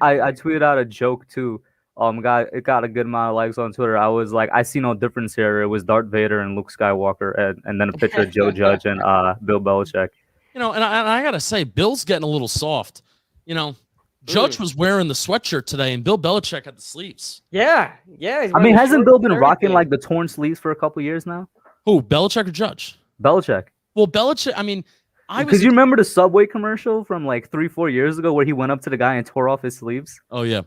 I tweeted out a joke too. It got a good amount of likes on Twitter. I was like, I see no difference here. It was Darth Vader and Luke Skywalker, and then a picture of Joe Judge and Bill Belichick. And I gotta say, Bill's getting a little soft. Judge was wearing the sweatshirt today, and Bill Belichick had the sleeves. Yeah. I mean, hasn't Bill been rocking like the torn sleeves for a couple years now? Who, Belichick or Judge? Belichick. Well, Belichick. I mean, because you remember the Subway commercial from like 3-4 years ago where he went up to the guy and tore off his sleeves. Oh yeah.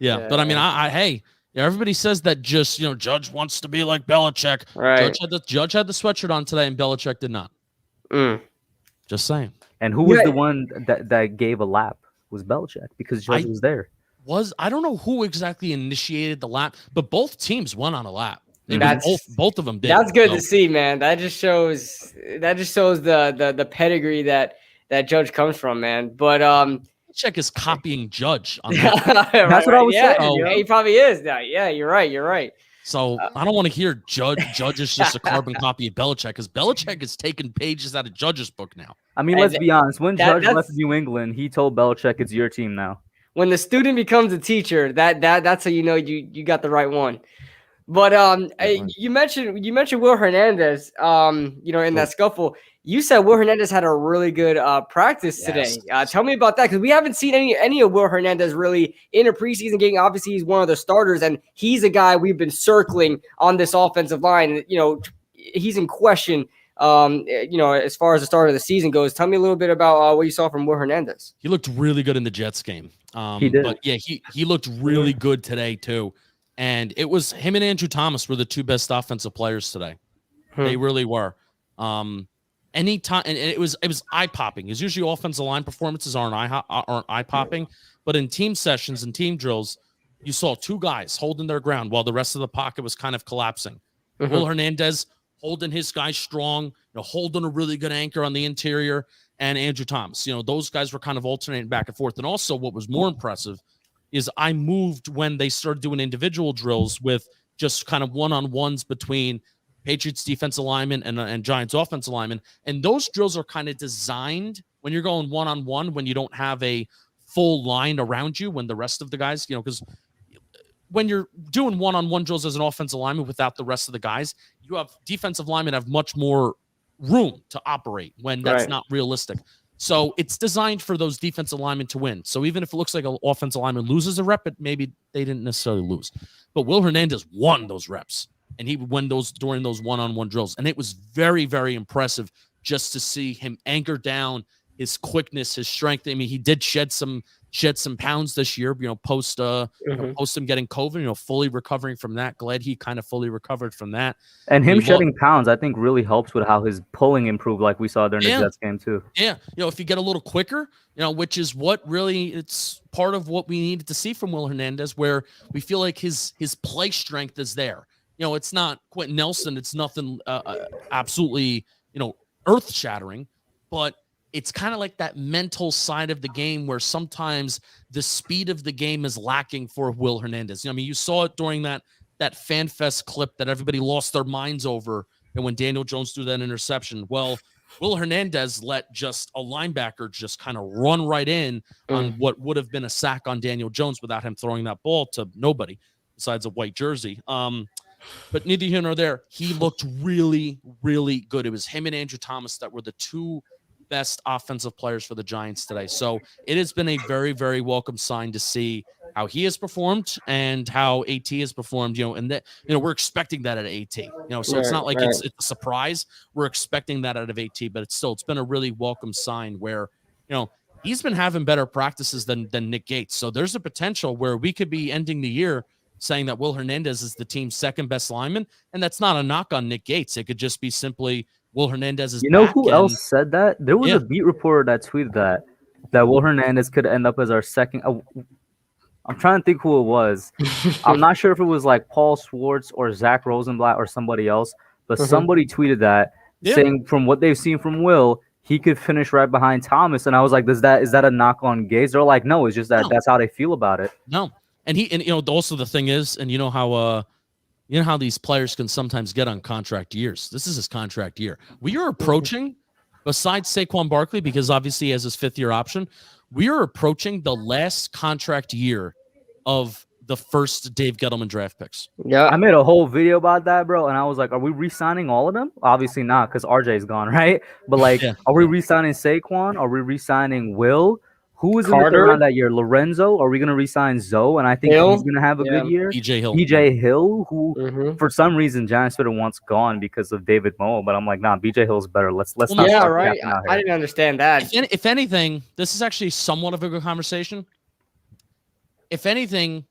But I mean, hey, everybody says that just Judge wants to be like Belichick. Right. Judge had the sweatshirt on today, and Belichick did not. Just saying. And who was the one that gave a lap? Was Belichick, because Judge was there. I don't know who exactly initiated the lap, but both teams went on a lap. Both of them did. That's good to see, man. That just shows the pedigree that Judge comes from, man. But Belichick is copying Judge on that. That's what I was saying. Yeah, he probably is. Yeah, you're right. So I don't want to hear Judge is just a carbon copy of Belichick, because Belichick is taking pages out of Judge's book now. I mean, let's be honest. When Judge left New England, he told Belichick, "It's your team now." When the student becomes a teacher, that's how you know you got the right one. But you mentioned Will Hernandez. In that scuffle, you said Will Hernandez had a really good practice today. Tell me about that, because we haven't seen any of Will Hernandez really in a preseason game. Obviously, he's one of the starters, and he's a guy we've been circling on this offensive line. He's in question. As far as the start of the season goes, tell me a little bit about what you saw from Will Hernandez. He looked really good in the Jets game. He did. But yeah, he looked really good today too. And it was him and Andrew Thomas were the 2 best offensive players today. They really were. Anytime, and it was eye popping. Because usually offensive line performances aren't eye popping, but in team sessions and team drills, you saw 2 guys holding their ground while the rest of the pocket was kind of collapsing. Will Hernandez holding his guys strong, holding a really good anchor on the interior, and Andrew Thomas. Those guys were kind of alternating back and forth. And also, what was more impressive is I moved when they started doing individual drills with just kind of one-on-ones between Patriots defensive linemen and Giants offensive linemen. And those drills are kind of designed when you're going one-on-one, when you don't have a full line around you, when the rest of the guys, because when you're doing one-on-one drills as an offensive lineman without the rest of the guys, you have defensive linemen have much more room to operate when that's not realistic. So it's designed for those defensive linemen to win. So even if it looks like an offensive lineman loses a rep, maybe they didn't necessarily lose. But Will Hernandez won those reps, and he won those during those one-on-one drills. And it was very, very impressive just to see him anchor down his quickness, his strength. I mean, he did shed some pounds this year, post him getting COVID, fully recovering from that. Glad he kind of fully recovered from that. And him shedding pounds, I think, really helps with how his pulling improved, like we saw during the Jets game too. Yeah. If you get a little quicker, which is what really, it's part of what we needed to see from Will Hernandez, where we feel like his play strength is there. It's not Quentin Nelson. It's nothing absolutely, earth shattering, but it's kind of like that mental side of the game where sometimes the speed of the game is lacking for Will Hernandez. I mean, you saw it during that FanFest clip that everybody lost their minds over, and when Daniel Jones threw that interception. Well, Will Hernandez let just a linebacker just kind of run right in on what would have been a sack on Daniel Jones without him throwing that ball to nobody besides a white jersey. But neither here nor there, he looked really, really good. It was him and Andrew Thomas that were the two best offensive players for the Giants today. So it has been a very, very welcome sign to see how he has performed and how AT has performed, and that, we're expecting that out of AT, so it's not like it's a surprise. We're expecting that out of AT, but it's been a really welcome sign where, he's been having better practices than Nick Gates. So there's a potential where we could be ending the year saying that Will Hernandez is the team's second best lineman. And that's not a knock on Nick Gates. It could just be simply Will Hernandez is back. Who else said that? There was a beat reporter that tweeted that Will Hernandez could end up as our second. I'm trying to think who it was. I'm not sure if it was like Paul Schwartz or Zach Rosenblatt or somebody else, but somebody tweeted that saying from what they've seen from Will, he could finish right behind Thomas. And I was like, is that a knock on Gates? They're like, no, it's just that that's how they feel about it. No. And also the thing is, and how these players can sometimes get on contract years. This is his contract year. We are approaching, besides Saquon Barkley, because obviously he has his 5th year option, we are approaching the last contract year of the first Dave Gettleman draft picks. Yeah, I made a whole video about that, bro, and I was like, are we re-signing all of them? Obviously not, because RJ's gone, right? But are we re-signing Saquon? Are we re-signing Will? Who was in the third round that year? Lorenzo? Are we going to re-sign Zoe? And I think he's going to have a good year. BJ Hill, who for some reason Giants Twitter wants gone because of David Moe, but I'm like, nah, BJ Hill's better. Let's not. Yeah, right. I didn't understand that. If anything, this is actually somewhat of a good conversation. If anything,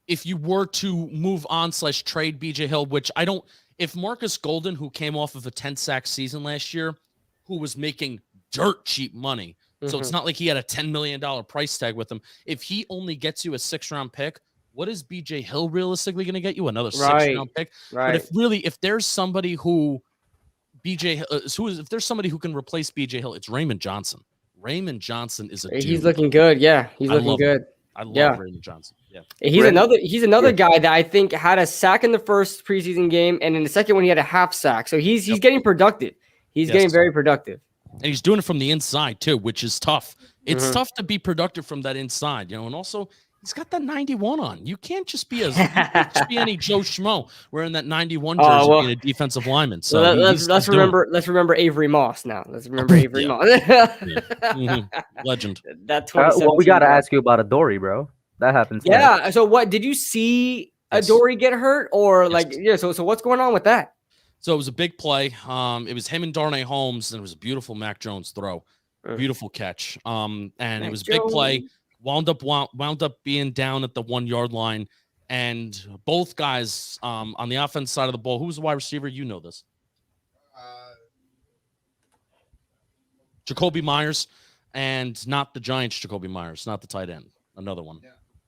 if you were to move on / trade BJ Hill, which I don't, if Marcus Golden, who came off of a 10-sack season last year, who was making dirt cheap money, so it's not like he had a $10 million price tag with him. If he only gets you a 6th-round pick, what is BJ Hill realistically going to get you? Another 6th-round pick? Right. But if there's somebody who if there's somebody who can replace BJ Hill, it's Raymond Johnson. Raymond Johnson is a dude. He's looking good. Yeah, he's looking good. I love Raymond Johnson. Yeah. He's another guy that I think had a sack in the first preseason game, and in the second one he had a half sack. So he's getting productive. He's getting very productive. And he's doing it from the inside too, which is tough. It's tough to be productive from that inside, and also he's got that 91 on. You can't just be any Joe Schmo wearing that 91 jersey being a defensive lineman. So let's remember Avery Moss now. Let's remember Avery Moss. Legend. That we got to ask you about Adoree', bro. That happens. Yeah. So what did you see Adoree' get hurt or So what's going on with that? So it was a big play. It was him and Darnay Holmes, and it was a beautiful Mac Jones throw, beautiful catch. And it was a big play. Wound up being down at the 1-yard line, and both guys on the offense side of the ball. Who was the wide receiver? You know this. Jacoby Myers, and not the Giants. Jacoby Myers, not the tight end. Another one.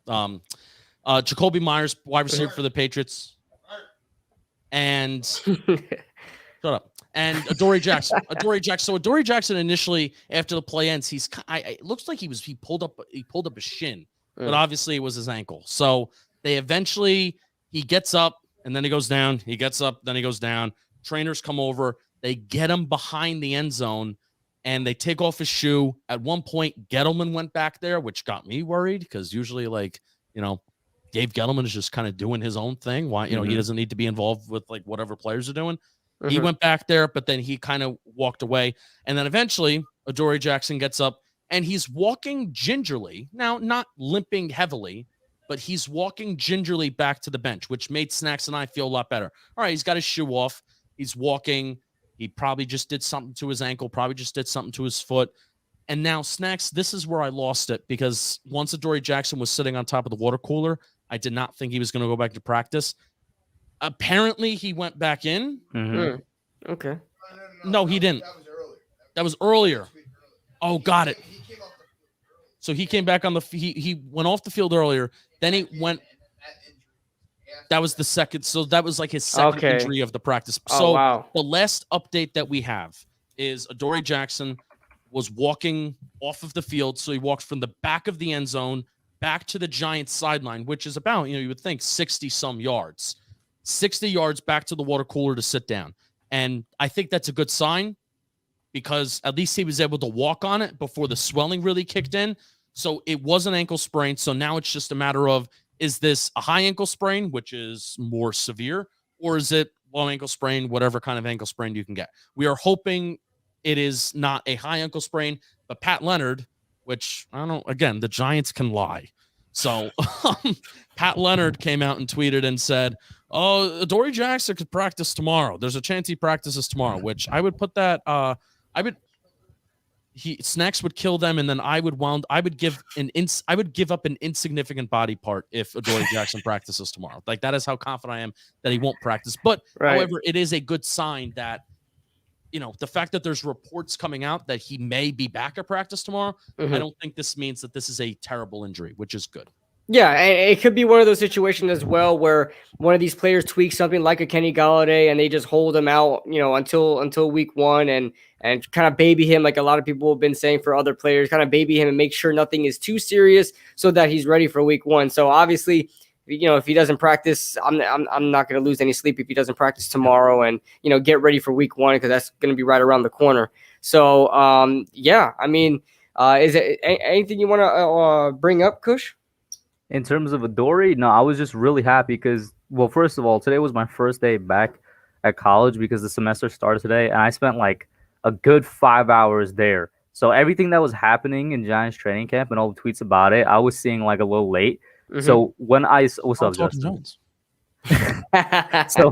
Yeah. Jacoby Myers, wide receiver for the Patriots. And shut up. And Adoree' Jackson. So Adoree' Jackson initially, after the play ends, it looks like he pulled up a shin, but obviously it was his ankle. So he gets up and then he goes down. He gets up, then he goes down. Trainers come over, they get him behind the end zone, and they take off his shoe. At one point, Gettleman went back there, which got me worried because usually, Dave Gettleman is just kind of doing his own thing. Why, he doesn't need to be involved with whatever players are doing. He went back there, but then he kind of walked away. And then eventually Adoree' Jackson gets up and he's walking gingerly. Now, not limping heavily, but he's walking gingerly back to the bench, which made Snacks and I feel a lot better. All right, he's got his shoe off. He's walking. He probably just did something to his ankle, probably just did something to his foot. And now, Snacks, this is where I lost it, because once Adoree' Jackson was sitting on top of the water cooler, I did not think he was going to go back to practice. Apparently, he went back in. Okay. No, he didn't. That was earlier. Oh, got it. So he came back on the he went off the field earlier. Then he went. That was the second. So that was his second injury of the practice. So the last update that we have is Adoree' Jackson was walking off of the field. So he walked from the back of the end zone back to the Giants sideline, which is about, you would think 60 some yards, 60 yards back to the water cooler to sit down. And I think that's a good sign because at least he was able to walk on it before the swelling really kicked in. So it was an ankle sprain. So now it's just a matter of, is this a high ankle sprain, which is more severe, or is it low ankle sprain, whatever kind of ankle sprain you can get? We are hoping it is not a high ankle sprain, but Pat Leonard, which I don't know, again, the Giants can lie. So Pat Leonard came out and tweeted and said, oh, Adoree Jackson could practice tomorrow. There's a chance he practices tomorrow, which I would put that, Snacks would kill them, and then I would give up an insignificant body part if Adoree Jackson practices tomorrow. Like, that is how confident I am that he won't practice. But however, it is a good sign that, the fact that there's reports coming out that he may be back at practice tomorrow, I don't think this means that this is a terrible injury, which is good. Yeah, it could be one of those situations as well where one of these players tweaks something like a Kenny Golladay and they just hold him out, until week 1 and kind of baby him, like a lot of people have been saying for other players, kind of baby him and make sure nothing is too serious so that he's ready for week 1. So obviously, if he doesn't practice, I'm not going to lose any sleep if he doesn't practice tomorrow and, get ready for week 1 because that's going to be right around the corner. So, is it anything you want to bring up, Kush? In terms of Adoree, no, I was just really happy because, well, first of all, today was my first day back at college because the semester started today, and I spent like a good 5 hours there. So everything that was happening in Giants training camp and all the tweets about it, I was seeing like a little late. So when what's up, Justin? So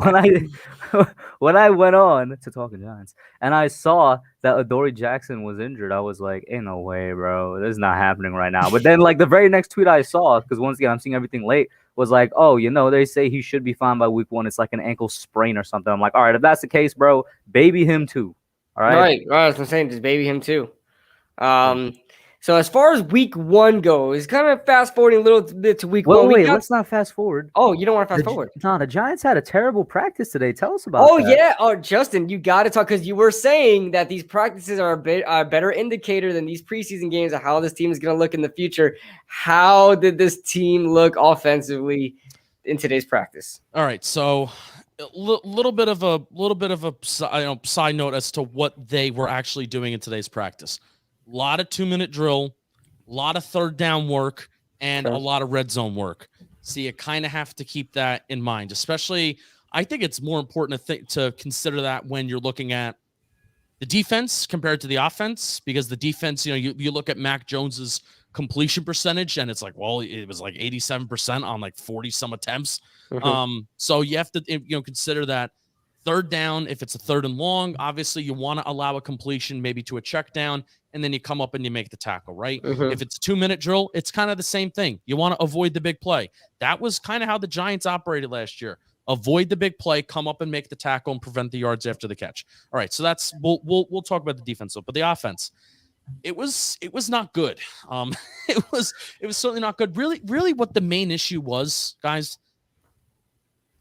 when I went on to Talking Giants and I saw that Adoree Jackson was injured, I was like, ain't no way, bro. This is not happening right now. But then like the very next tweet I saw, because once again I'm seeing everything late, was like, oh, they say he should be fine by week 1. It's like an ankle sprain or something. I'm like, all right, if that's the case, bro, baby him too. All right. Right. That's what I'm saying. Just baby him too. So as far as week 1 goes, kind of fast forwarding a little bit to week 1. Wait, let's not fast forward. Oh, you don't want to fast forward? No, the Giants had a terrible practice today. Tell us about that. Yeah. Oh, Justin, you got to talk because you were saying that these practices are a better indicator than these preseason games of how this team is going to look in the future. How did this team look offensively in today's practice? All right, so a little bit of a side note as to what they were actually doing in today's practice. A lot of 2-minute drill, a lot of third down work, and a lot of red zone work. So you kind of have to keep that in mind. Especially, I think it's more important to consider that when you're looking at the defense compared to the offense, because the defense, you look at Mac Jones's completion percentage, and it's like, well, it was like 87% on like 40 some attempts. So you have to consider that. Third down, if it's a 3rd and long, obviously you want to allow a completion maybe to a check down, and then you come up and you make the tackle, right? If it's a 2-minute drill, it's kind of the same thing. You want to avoid the big play. That was kind of how the Giants operated last year. Avoid the big play, come up and make the tackle and prevent the yards after the catch. All right, so that's we'll talk about the defense, but the offense, it was not good. It was certainly not good. Really what the main issue was, guys,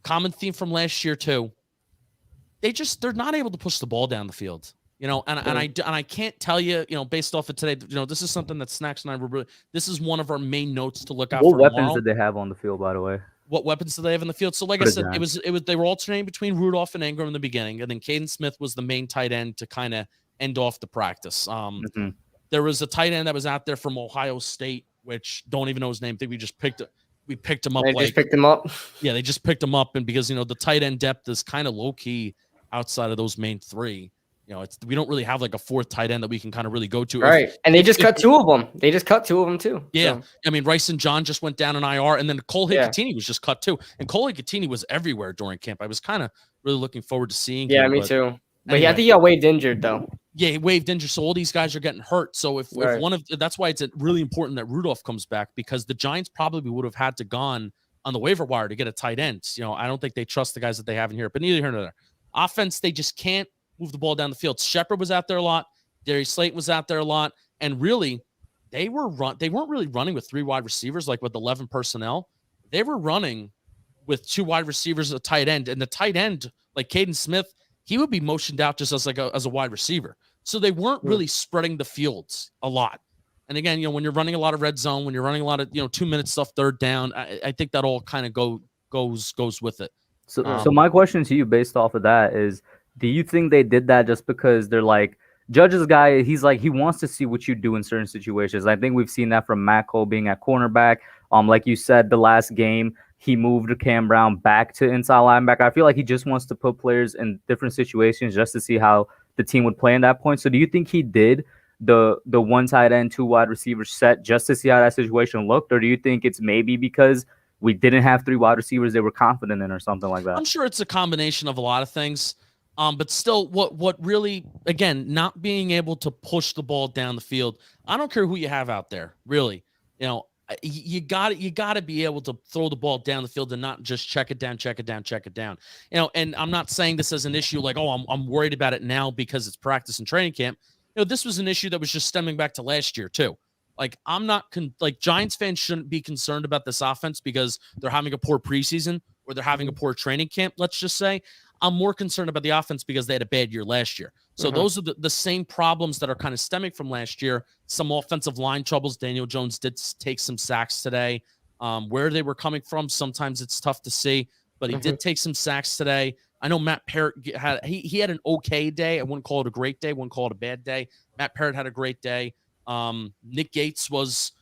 common theme from last year too. They're not able to push the ball down the field, and I can't tell you, based off of today, this is something that Snacks and I were this is one of our main notes to look out for. What weapons did they have on the field, by the way? What weapons did they have on the field? So like I said, it was they were alternating between Rudolph and Ingram in the beginning, and then Caden Smith was the main tight end to kind of end off the practice. There was a tight end that was out there from Ohio State, which don't even know his name. I think we picked him up. Just picked him up. Yeah, they just picked him up, and because the tight end depth is kind of low key outside of those main 3. We don't really have like a 4th tight end that we can kind of really go to. Right. And they just cut 2 of them. They just cut 2 of them too. Yeah. So. I mean, Rice and John just went down in IR, and then Cole Hicatini was just cut too. And Cole Hicatini was everywhere during camp. I was kind of really looking forward to seeing him. Yeah, me too. But anyway, I think he got waived injured though. Yeah, he waived injured. So all these guys are getting hurt. So if that's why it's really important that Rudolph comes back, because the Giants probably would have had to gone on the waiver wire to get a tight end. I don't think they trust the guys that they have in here, but neither here nor there. Offense, they just can't move the ball down the field. Shepard was out there a lot. Darius Slayton was out there a lot. And really, they weren't really running with 3 wide receivers, like with 11 personnel. They were running with 2 wide receivers, a tight end. And the tight end, like Caden Smith, he would be motioned out just as a wide receiver. So they weren't really spreading the fields a lot. And again, when you're running a lot of red zone, when you're running a lot of 2-minute stuff, third down, I think that all kind of goes with it. So my question to you, based off of that, is: do you think they did that just because they're like Judge's guy? He's like he wants to see what you do in certain situations. I think we've seen that from Matt Cole being at cornerback. Like you said, the last game he moved Cam Brown back to inside linebacker. I feel like he just wants to put players in different situations just to see how the team would play in that point. So do you think he did the one tight end, two wide receiver set just to see how that situation looked, or do you think it's maybe because we didn't have three wide receivers they were confident in or something like that? I'm sure it's a combination of a lot of things. But still, what really, again, not being able to push the ball down the field. I don't care who you have out there, really. You got to be able to throw the ball down the field and not just check it down. And I'm not saying this as an issue like, oh, I'm worried about it now because it's practice and training camp. This was an issue that was just stemming back to last year too. Like, I'm not like Giants fans shouldn't be concerned about this offense because they're having a poor preseason or they're having a poor training camp. Let's just say I'm more concerned about the offense because they had a bad year last year. So those are the same problems that are kind of stemming from last year. Some offensive line troubles. Daniel Jones did take some sacks today. Where they were coming from, sometimes it's tough to see, but he did take some sacks today. I know Matt Parrott had an okay day. I wouldn't call it a great day. Wouldn't call it a bad day. Matt Parrott had a great day. Nick Gates was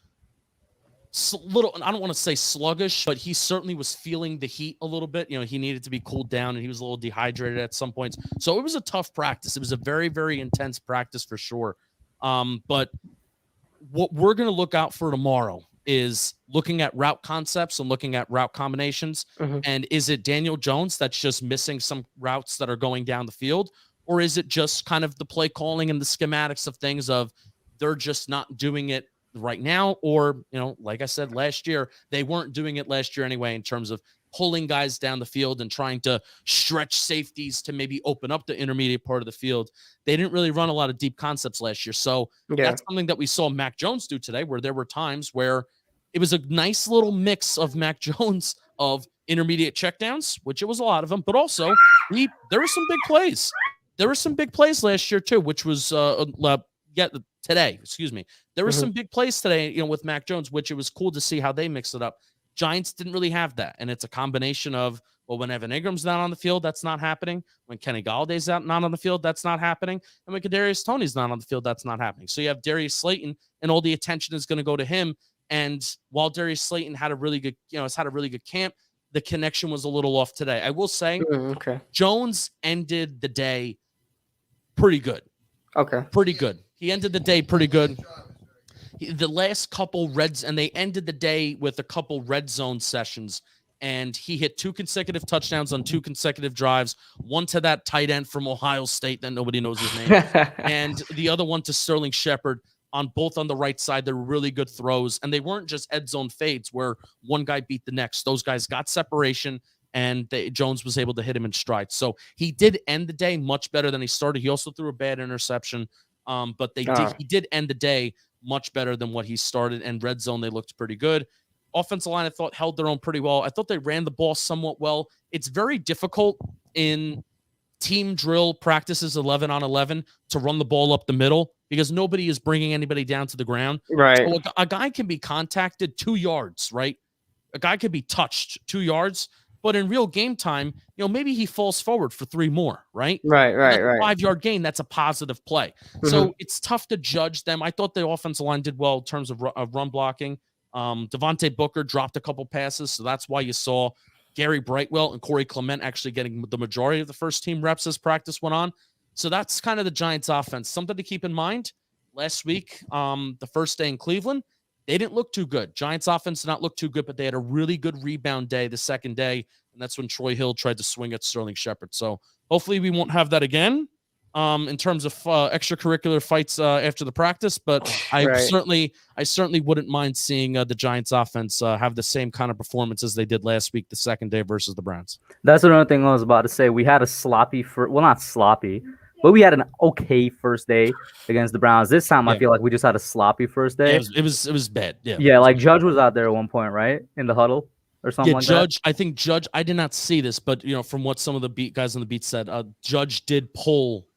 little, I don't want to say sluggish, but he certainly was feeling the heat a little bit. He needed to be cooled down and he was a little dehydrated at some points. So it was a tough practice. It was a very, very intense practice for sure. But what we're going to look out for tomorrow is looking at route concepts and looking at route combinations. And is it Daniel Jones that's just missing some routes that are going down the field? Or is it just kind of the play calling and the schematics of things of they're just not doing it right now? Or, like I said, last year, they weren't doing it last year anyway, in terms of pulling guys down the field and trying to stretch safeties to maybe open up the intermediate part of the field. They didn't really run a lot of deep concepts last year. So that's something that we saw Mac Jones do today, where there were times where it was a nice little mix of Mac Jones of intermediate checkdowns, which it was a lot of them, but also there were some big plays. There were some big plays last year too, which was today, excuse me. There were some big plays today, with Mac Jones, which it was cool to see how they mixed it up. Giants didn't really have that. And it's a combination of, when Evan Ingram's not on the field, that's not happening. When Kenny Galladay's not on the field, that's not happening. And when Kadarius Toney's not on the field, that's not happening. So you have Darius Slayton, and all the attention is going to go to him. And while Darius Slayton had a really good, has had a really good camp, the connection was a little off today. I will say, Jones ended the day pretty good. Pretty good. He ended the day pretty good. The last couple and they ended the day with a couple red zone sessions, and he hit 2 consecutive touchdowns on 2 consecutive drives, one to that tight end from Ohio State that nobody knows his name, and the other one to Sterling Shepard, both on the right side. They were really good throws, and they weren't just end zone fades where one guy beat the next. Those guys got separation, and Jones was able to hit him in stride. So he did end the day much better than he started. He also threw a bad interception, but he did end the day much better than what he started. And red zone, they looked pretty good. Offensive line, I thought, held their own pretty well. I thought they ran the ball somewhat well. It's very difficult in team drill practices 11 on 11 to run the ball up the middle because nobody is bringing anybody down to the ground. Right. So a guy can be contacted 2 yards, right? A guy could be touched 2 yards, but in real game time, maybe he falls forward for 3 more, right? Right. 5-yard gain, that's a positive play. So it's tough to judge them. I thought the offensive line did well in terms of run blocking. Devontae Booker dropped a couple passes, so that's why you saw Gary Brightwell and Corey Clement actually getting the majority of the first team reps as practice went on. So that's kind of the Giants offense. Something to keep in mind. Last week, the first day in Cleveland, they didn't look too good. Giants offense did not look too good, but they had a really good rebound day the second day, and that's when Troy Hill tried to swing at Sterling Shepard. So hopefully we won't have that again in terms of extracurricular fights after the practice, but I certainly wouldn't mind seeing the Giants offense have the same kind of performance as they did last week, the second day versus the Browns. That's another thing I was about to say. We had a sloppy not sloppy, but we had an okay first day against the Browns. This time, I feel like we just had a sloppy first day. Yeah, it was bad. Yeah, like Judge was out there at one point, right, in the huddle or something like Judge, that. I think Judge. I did not see this, but from what some of the guys on the beat said, Judge did pull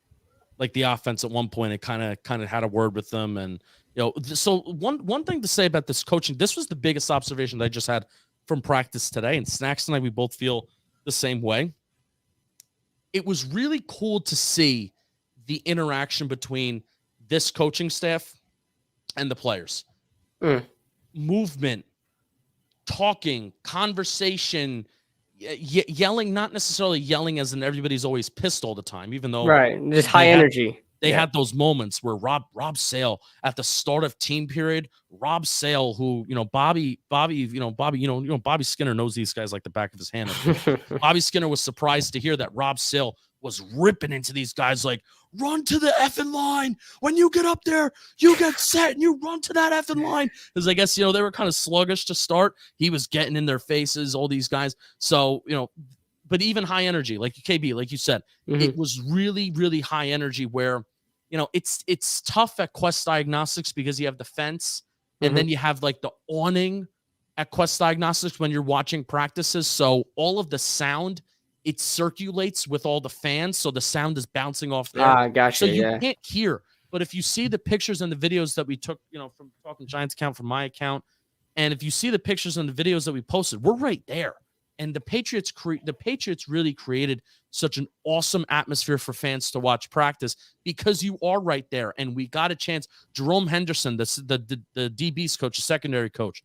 the offense at one point, it kind of had a word with them. And, so one thing to say about this coaching, this was the biggest observation that I just had from practice today. And Snacks and I, we both feel the same way. It was really cool to see the interaction between this coaching staff and the players. Movement, talking, conversation, yelling, not necessarily yelling as in everybody's always pissed all the time, even though just high energy. They had those moments where Rob Sale at the start of team period, Rob Sale, who, Bobby Skinner knows these guys like the back of his hand. Bobby Skinner was surprised to hear that Rob Sale was ripping into these guys like, run to the effing line. When you get up there, you get set and you run to that effing line. Because I guess, they were kind of sluggish to start. He was getting in their faces, all these guys. So, but even high energy, like KB, like you said, it was really, really high energy where, it's tough at Quest Diagnostics because you have the fence and then you have like the awning at Quest Diagnostics when you're watching practices. So all of the sound, it circulates with all the fans. So the sound is bouncing off there. Gotcha. So you can't hear. But if you see the pictures and the videos that we took, from Talking Giants account, from my account, and if you see the pictures and the videos that we posted, we're right there. And the Patriots really created such an awesome atmosphere for fans to watch practice because you are right there. And we got a chance. Jerome Henderson, the DB's coach, the secondary coach,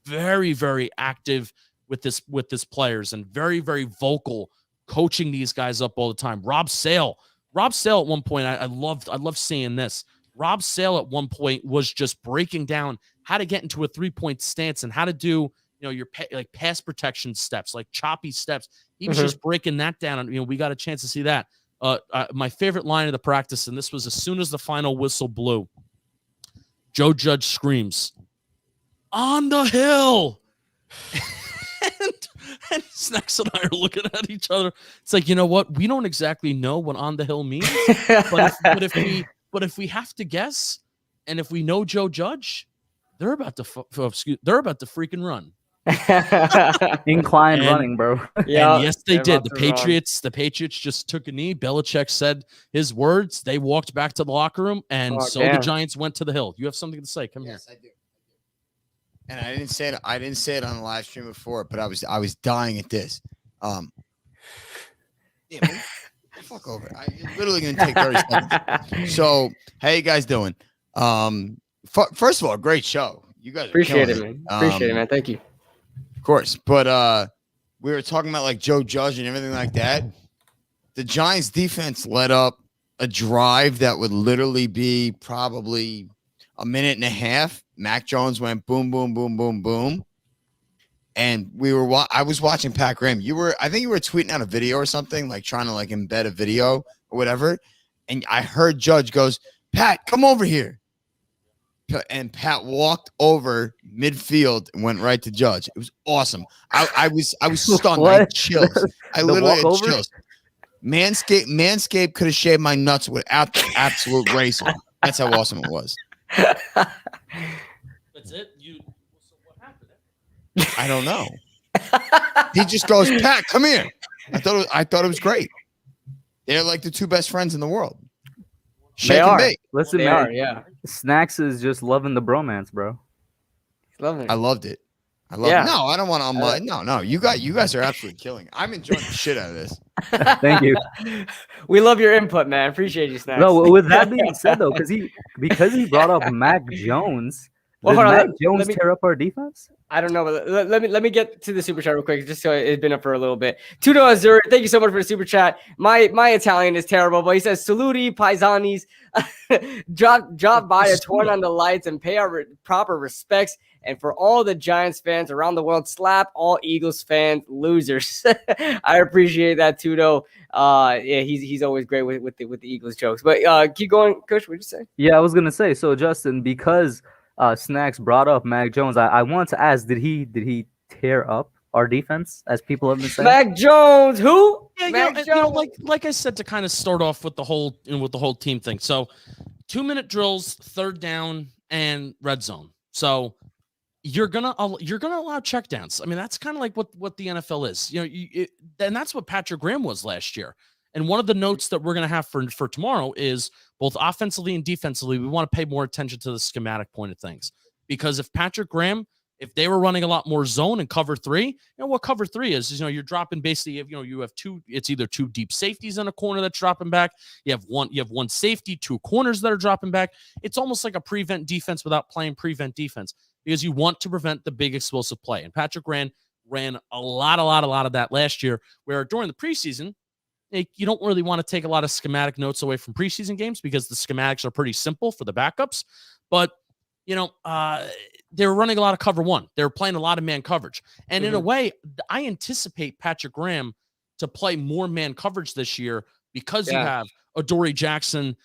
very, very active with this players and very, very vocal, coaching these guys up all the time. Rob Sale at one point, I loved seeing this. Rob Sale at one point was just breaking down how to get into a 3-point stance and how to do, your pass protection steps, like choppy steps. He was just breaking that down. And, we got a chance to see that. My favorite line of the practice, and this was as soon as the final whistle blew, Joe Judge screams, "On the hill!" and Snacks and I are looking at each other. It's like, you know what? We don't exactly know what "on the hill" means, but if we have to guess, and if we know Joe Judge, they're about to freaking run. Incline running, bro. Yeah, and yes, they did. The Patriots just took a knee. Belichick said his words. They walked back to the locker room, and the Giants went to the hill. You have something to say? Come here. Yes, I do. And I didn't say it on the live stream before, but I was dying at this. Yeah, man, fuck over. It's literally gonna take 30 seconds. So, how you guys doing? First of all, great show. You guys appreciate it, man. Appreciate it, man. Thank you. Of course, but we were talking about like Joe Judge and everything like that. The Giants defense led up a drive that would literally be probably a minute and a half. Mac Jones went boom, boom, boom, boom, boom. And I was watching Pat Graham. I think you were tweeting out a video or something, like trying to like embed a video or whatever. And I heard Judge goes, "Pat, come over here." And Pat walked over midfield and went right to Judge. It was awesome. I was stunned. I had chills. I literally had chills. Manscaped could have shaved my nuts without the absolute razor. That's how awesome it was. That's it. So what happened? I don't know. He just goes, "Pat, come here." I thought it was great. They're like the two best friends in the world. They are. Listen, man. Yeah. Snacks is just loving the bromance, bro. Loving it. I loved it. No, I don't want to. No. You guys are absolutely killing it. I'm enjoying the shit out of this. Thank you. We love your input, man. Appreciate you, Snacks. No, with that being said, though, because he brought up Mac Jones. Did Mac Jones tear up our defense? I don't know, but let me get to the super chat real quick, just so it's been up for a little bit. Tudo Azur, thank you so much for the super chat. My Italian is terrible, but he says, "Saluti paisanis, drop by to turn on the lights and pay our proper respects. And for all the Giants fans around the world, slap all Eagles fans losers." I appreciate that, Tudo. Yeah, he's always great with the Eagles jokes. But keep going, Kush. What'd you say? Yeah, I was gonna say. So Justin, because Snacks brought up Mac Jones, I want to ask: Did he tear up our defense, as people have been saying? Mac Jones, who? Yeah, Mac Jones. Like I said, to kind of start off with the whole team thing. So, 2-minute drills, third down, and red zone. So you're gonna allow checkdowns. I mean, that's kind of like what the NFL is. And that's what Patrick Graham was last year. And one of the notes that we're going to have for tomorrow is both offensively and defensively, we want to pay more attention to the schematic point of things. Because if Patrick Graham, if they were running a lot more zone and cover 3, you know what cover 3 is, you're dropping basically, you have two, it's either 2 deep safeties in a corner that's dropping back. You have one safety, 2 corners that are dropping back. It's almost like a prevent defense without playing prevent defense because you want to prevent the big explosive play. And Patrick Graham ran a lot of that last year, where during the preseason, you don't really want to take a lot of schematic notes away from preseason games because the schematics are pretty simple for the backups. But, they were running a lot of cover 1. They were playing a lot of man coverage. And in a way, I anticipate Patrick Graham to play more man coverage this year because you have Adoree Jackson,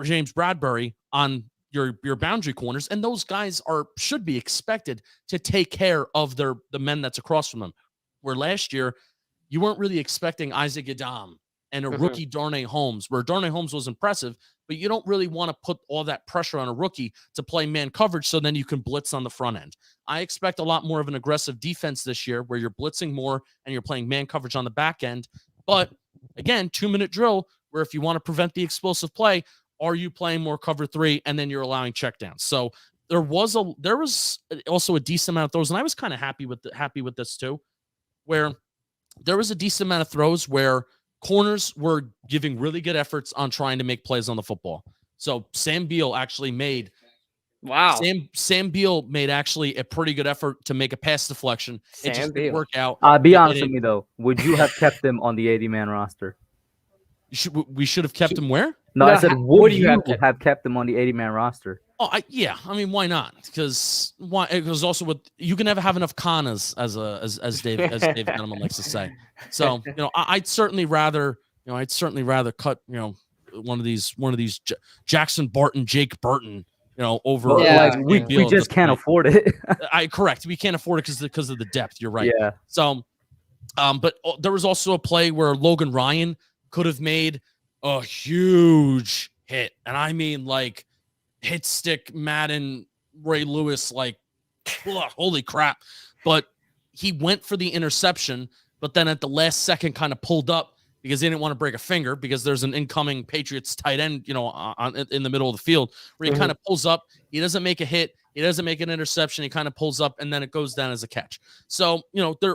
James Bradbury on your boundary corners, and those guys should be expected to take care of the men that's across from them. Where last year, you weren't really expecting Isaac Adam and a rookie Darnay Holmes, where Darnay Holmes was impressive, but you don't really want to put all that pressure on a rookie to play man coverage so then you can blitz on the front end. I expect a lot more of an aggressive defense this year where you're blitzing more and you're playing man coverage on the back end. But again, 2-minute drill where if you want to prevent the explosive play, are you playing more cover 3 and then you're allowing checkdowns? So there was also a decent amount of throws, and I was kind of happy with this too, where there was a decent amount of throws where corners were giving really good efforts on trying to make plays on the football. So Sam Beal actually made Sam Beal made actually a pretty good effort to make a pass deflection. It just didn't work out. Be honest with me though. Would you have kept him on the 80-man roster? We should have kept him where? No, I said would you have kept him on the 80-man roster? Oh, I mean, why not? Because also you can never have enough Kanas as Dave Gettleman likes to say. So I'd certainly rather cut one of these Jackson Barton, Jake Burton, over. Yeah, we just can't afford it. Correct. We can't afford it because of the depth. You're right. Yeah. So, but there was also a play where Logan Ryan could have made a huge hit, and I mean like hit stick Madden Ray Lewis, like holy crap. But he went for the interception, but then at the last second kind of pulled up because he didn't want to break a finger because there's an incoming Patriots tight end, in the middle of the field where he kind of pulls up. He doesn't make a hit. He doesn't make an interception. He kind of pulls up and then it goes down as a catch. So,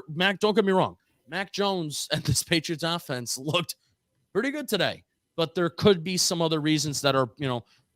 Mac, don't get me wrong. Mac Jones and this Patriots offense looked pretty good today, but there could be some other reasons that are,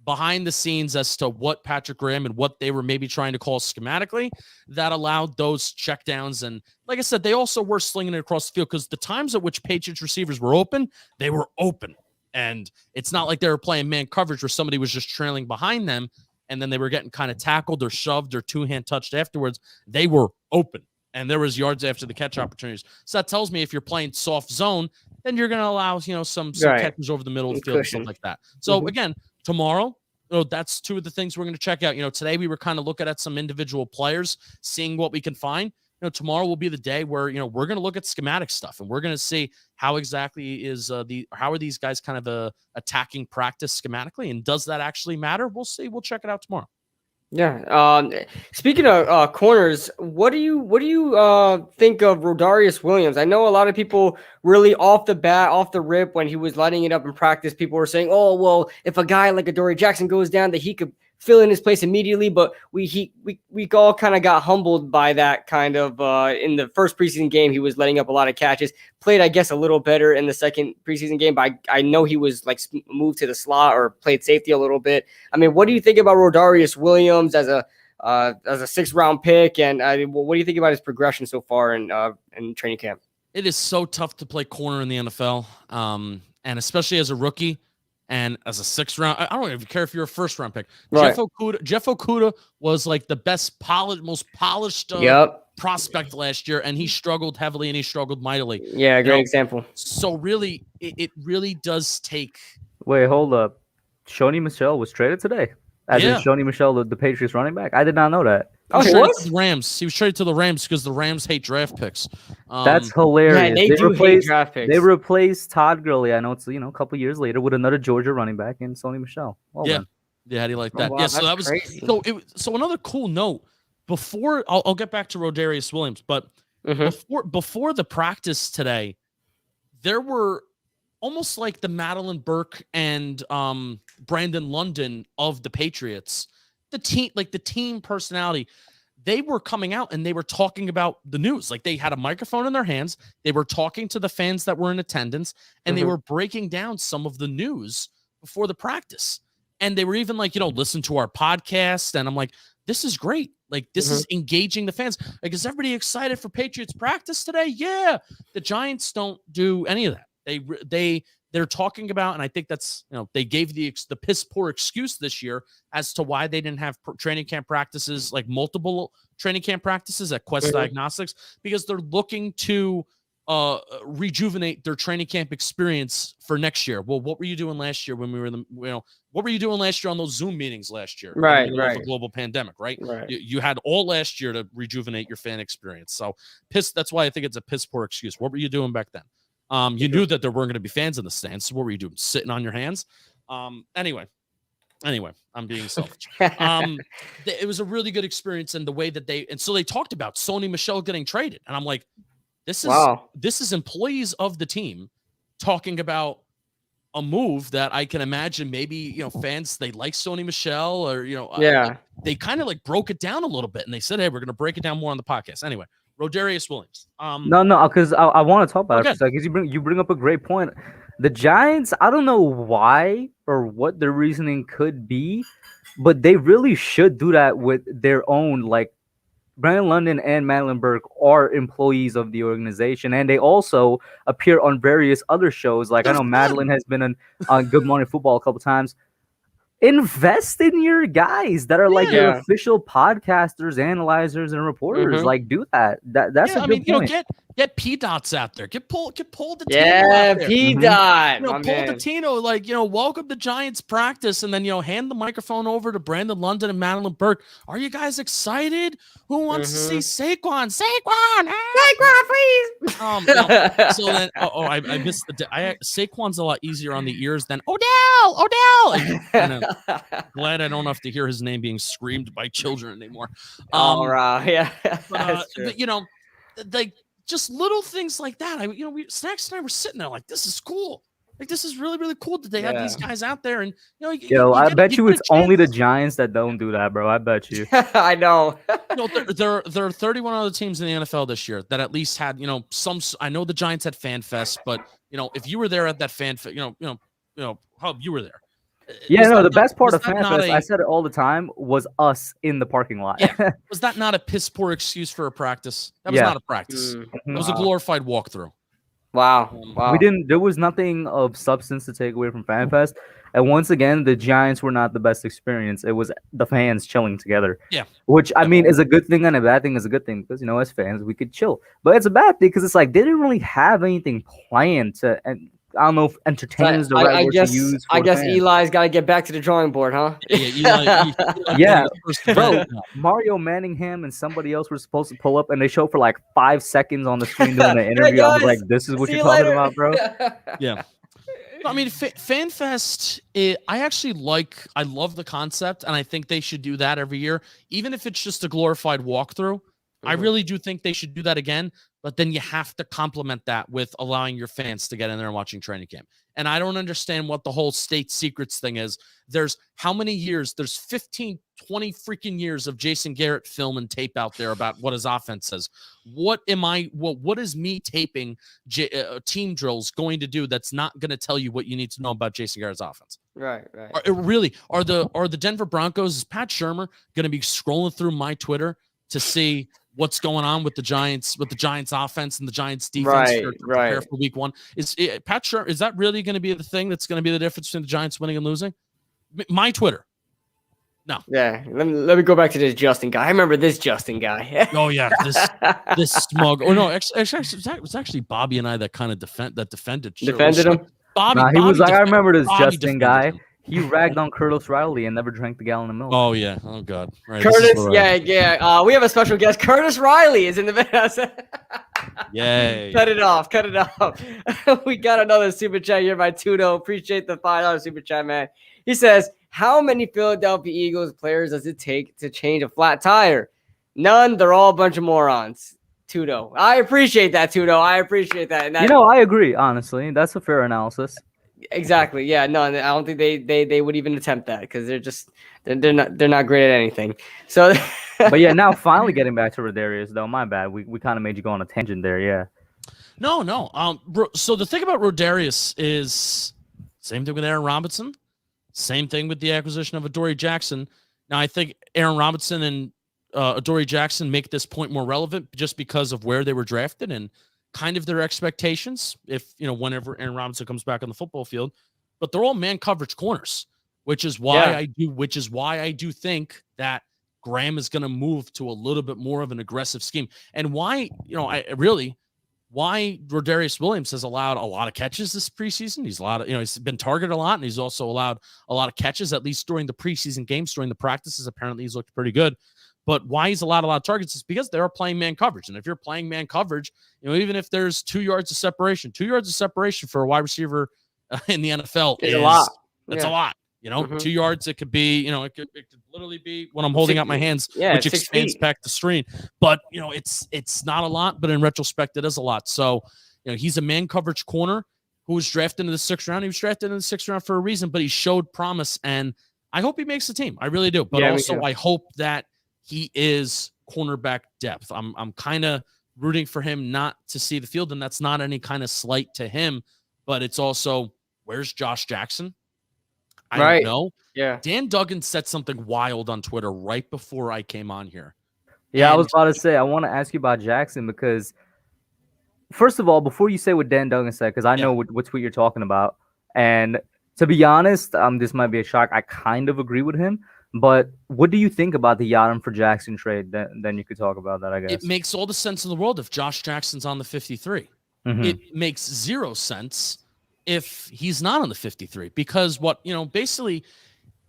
behind the scenes as to what Patrick Graham and what they were maybe trying to call schematically that allowed those checkdowns. And like I said, they also were slinging it across the field because the times at which Patriots receivers were open, they were open. And it's not like they were playing man coverage where somebody was just trailing behind them and then they were getting kind of tackled or shoved or 2-hand touched afterwards. They were open and there was yards after the catch opportunities. So that tells me if you're playing soft zone, then you're going to allow, some catches over the middle of the field and stuff like that. So again, tomorrow, that's 2 of the things we're going to check out. Today we were kind of looking at some individual players, seeing what we can find. Tomorrow will be the day where, we're going to look at schematic stuff and we're going to see how exactly how are these guys kind of attacking practice schematically, and does that actually matter? We'll see. We'll check it out tomorrow. Yeah. Speaking of corners, what do you think of Rodarius Williams? I know a lot of people really off the rip when he was lighting it up in practice, people were saying, "Oh, well, if a guy like Adoree Jackson goes down, that he could fill in his place immediately." But we all kind of got humbled by that kind of in the first preseason game. He was letting up a lot of catches. Played, I guess, a little better in the second preseason game, but I know he was like moved to the slot or played safety a little bit. I mean, what do you think about Rodarius Williams as a 6th-round pick, and what do you think about his progression so far in training camp? It is so tough to play corner in the NFL, and especially as a rookie. And as a 6th round, I don't even care if you're a 1st-round pick. Right. Jeff Okudah was like the most polished prospect last year, and he struggled heavily and he struggled mightily. Yeah, great example. So really, it really does take. Wait, hold up. Shoney Michel was traded today. As in Shoney Michel, the Patriots running back. I did not know that. Oh, he was? The Rams. He was traded to the Rams because the Rams hate draft picks. That's hilarious. Yeah, they do hate draft picks. They replaced Todd Gurley. I know it's a couple years later with another Georgia running back in Shoney Michel. Well, yeah, how do you like that? Wow, yeah, so that was crazy. So another cool note. Before I'll get back to Rodarius Williams, but before the practice today, there were almost like the Madeline Burke and Brandon London of the Patriots. The team personality. They were coming out and they were talking about the news. Like they had a microphone in their hands. They were talking to the fans that were in attendance, and they were breaking down some of the news before the practice. And they were even like, listen to our podcast. And I'm like, this is great. Like this is engaging the fans. Like, is everybody excited for Patriots practice today? Yeah. The Giants don't do any of that. They're talking about, and I think that's, they gave the piss poor excuse this year as to why they didn't have training camp practices, like multiple training camp practices at Quest Diagnostics, because they're looking to rejuvenate their training camp experience for next year. Well, what were you doing last year when we were what were you doing last year on those Zoom meetings last year? Right. The global pandemic, right? You had all last year to rejuvenate your fan experience. So that's why I think it's a piss poor excuse. What were you doing back then? You knew that there weren't going to be fans in the stands. So what were you doing? Sitting on your hands? Anyway, I'm being selfish. It was a really good experience, and the way that so they talked about Sony Michel getting traded, and I'm like, this is employees of the team talking about a move that I can imagine maybe, fans, they like Sony Michel, or, they kind of like broke it down a little bit, and they said, hey, we're going to break it down more on the podcast. Anyway, Rodarius Williams. No, because I want to talk about it for a second, because you bring up a great point. The Giants, I don't know why or what their reasoning could be, but they really should do that with their own, like, Brandon London and Madeline Burke are employees of the organization, and they also appear on various other shows. Like, I know Madeline has been on Good Morning Football a couple times. Invest in your guys that are like your official podcasters, analyzers, and reporters. Like, do that. That's a good point. Get P Dots out there. Get Paul Datino out there. P Dot. Paul Datino, like, welcome to Giants practice, and then hand the microphone over to Brandon London and Madeline Burke. Are you guys excited? Who wants to see Saquon? Saquon, please. So then, I missed Saquon's a lot easier on the ears than Odell. And glad I don't have to hear his name being screamed by children anymore. Yeah. But, like, just little things like that. Snacks and I were sitting there like, this is cool. Like, this is really, really cool that they have these guys out there. And, I bet you it's only the Giants that don't do that, bro. I bet you. I know. There are 31 other teams in the NFL this year that at least had, some. I know the Giants had Fan Fest, but, if you were there at that Fan Fest, Hub, you were there. The best part of Fan Fest, I said it all the time, was us in the parking lot. Was that not a piss poor excuse for a practice? That was not a practice. It was a glorified walkthrough. Wow. There was nothing of substance to take away from Fan Fest. And once again, the Giants were not the best experience. It was the fans chilling together. Yeah. Which, I mean, is a good thing and a bad thing is a good thing, because, as fans, we could chill. But it's a bad thing because it's like they didn't really have anything planned to. And I don't know if entertain is the right word to use. I guess Eli's got to get back to the drawing board, huh? Yeah. Bro, Mario Manningham and somebody else were supposed to pull up, and they show for like 5 seconds on the screen doing an interview. I was like, this is what you're talking about, bro? Yeah. I mean, Fan Fest, I love the concept, and I think they should do that every year, even if it's just a glorified walkthrough. I really do think they should do that again, but then you have to complement that with allowing your fans to get in there and watching training camp. And I don't understand what the whole state secrets thing is. There's how many years? There's 15, 20 freaking years of Jason Garrett film and tape out there about what his offense says. What is me taping team drills going to do that's not going to tell you what you need to know about Jason Garrett's offense? Right. Are the Denver Broncos, is Pat Shurmur going to be scrolling through my Twitter to see what's going on with the Giants offense and the Giants defense to prepare for week 1? Is that really going to be the thing that's going to be the difference between the Giants winning and losing? My Twitter. No. Yeah. Let me go back to this Justin guy. I remember this Justin guy. Oh yeah, this smug. Oh no, it was actually Bobby and I that kind of defended him. Bobby, he was like, I remember this Justin guy. He ragged on Curtis Riley and never drank the gallon of milk. Oh, yeah. Oh, God. Right, Curtis, yeah. We have a special guest. Curtis Riley is in the house. Yay. Cut it off. We got another super chat here by Tudo. Appreciate the $5 super chat, man. He says, how many Philadelphia Eagles players does it take to change a flat tire? None. They're all a bunch of morons. Tudo. I appreciate that, Tudo. I appreciate that. And that, I agree. Honestly, that's a fair analysis. Exactly. Yeah. No, I don't think they would even attempt that because they're not great at anything. So, but yeah, now finally getting back to Rodarius though. My bad. We kind of made you go on a tangent there. Yeah. No. So the thing about Rodarius is same thing with Aaron Robinson, same thing with the acquisition of Adoree Jackson. Now I think Aaron Robinson and Adoree Jackson make this point more relevant just because of where they were drafted and kind of their expectations. If whenever Aaron Robinson comes back on the football field, but they're all man coverage corners, which is why I do think that Graham is going to move to a little bit more of an aggressive scheme, and why Rodarius Williams has allowed a lot of catches this preseason. He's been targeted a lot, and he's also allowed a lot of catches, at least during the preseason games, during the practices. Apparently he's looked pretty good. But why he's allowed a lot of targets is because they're playing man coverage. And if you're playing man coverage, even if there's 2 yards of separation for a wide receiver in the NFL is a lot. That's a lot. 2 yards, it could be, it could literally be when I'm holding out my hands, which expands back the screen. But, it's not a lot, but in retrospect, it is a lot. So, he's a man coverage corner who was drafted in the 6th round. He was drafted in the 6th round for a reason, but he showed promise. And I hope he makes the team. I really do. But also, I hope that he is cornerback depth. I'm kind of rooting for him not to see the field, and that's not any kind of slight to him, but it's also, where's Josh Jackson? I don't know. Yeah. Dan Duggan said something wild on Twitter right before I came on here. Yeah, I was about to say, I want to ask you about Jackson because, first of all, before you say what Dan Duggan said, because I know what tweet you're talking about, and to be honest, this might be a shock. I kind of agree with him. But what do you think about the Yadam for Jackson trade? Then you could talk about that, I guess. It makes all the sense in the world if Josh Jackson's on the 53. Mm-hmm. It makes zero sense if he's not on the 53 because basically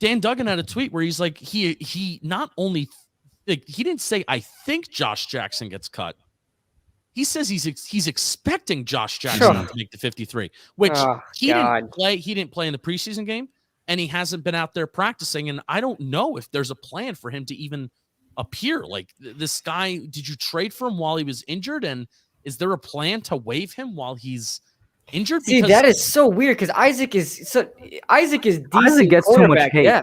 Dan Duggan had a tweet where he's like, he not only he didn't say, I think Josh Jackson gets cut. He says he's expecting Josh Jackson to make the 53, which he didn't play. He didn't play in the preseason game. And he hasn't been out there practicing. And I don't know if there's a plan for him to even appear. Like, this guy, did you trade for him while he was injured? And is there a plan to waive him while he's injured? See, that is so weird because Isaac is decent. Isaac gets too much hate. Yeah,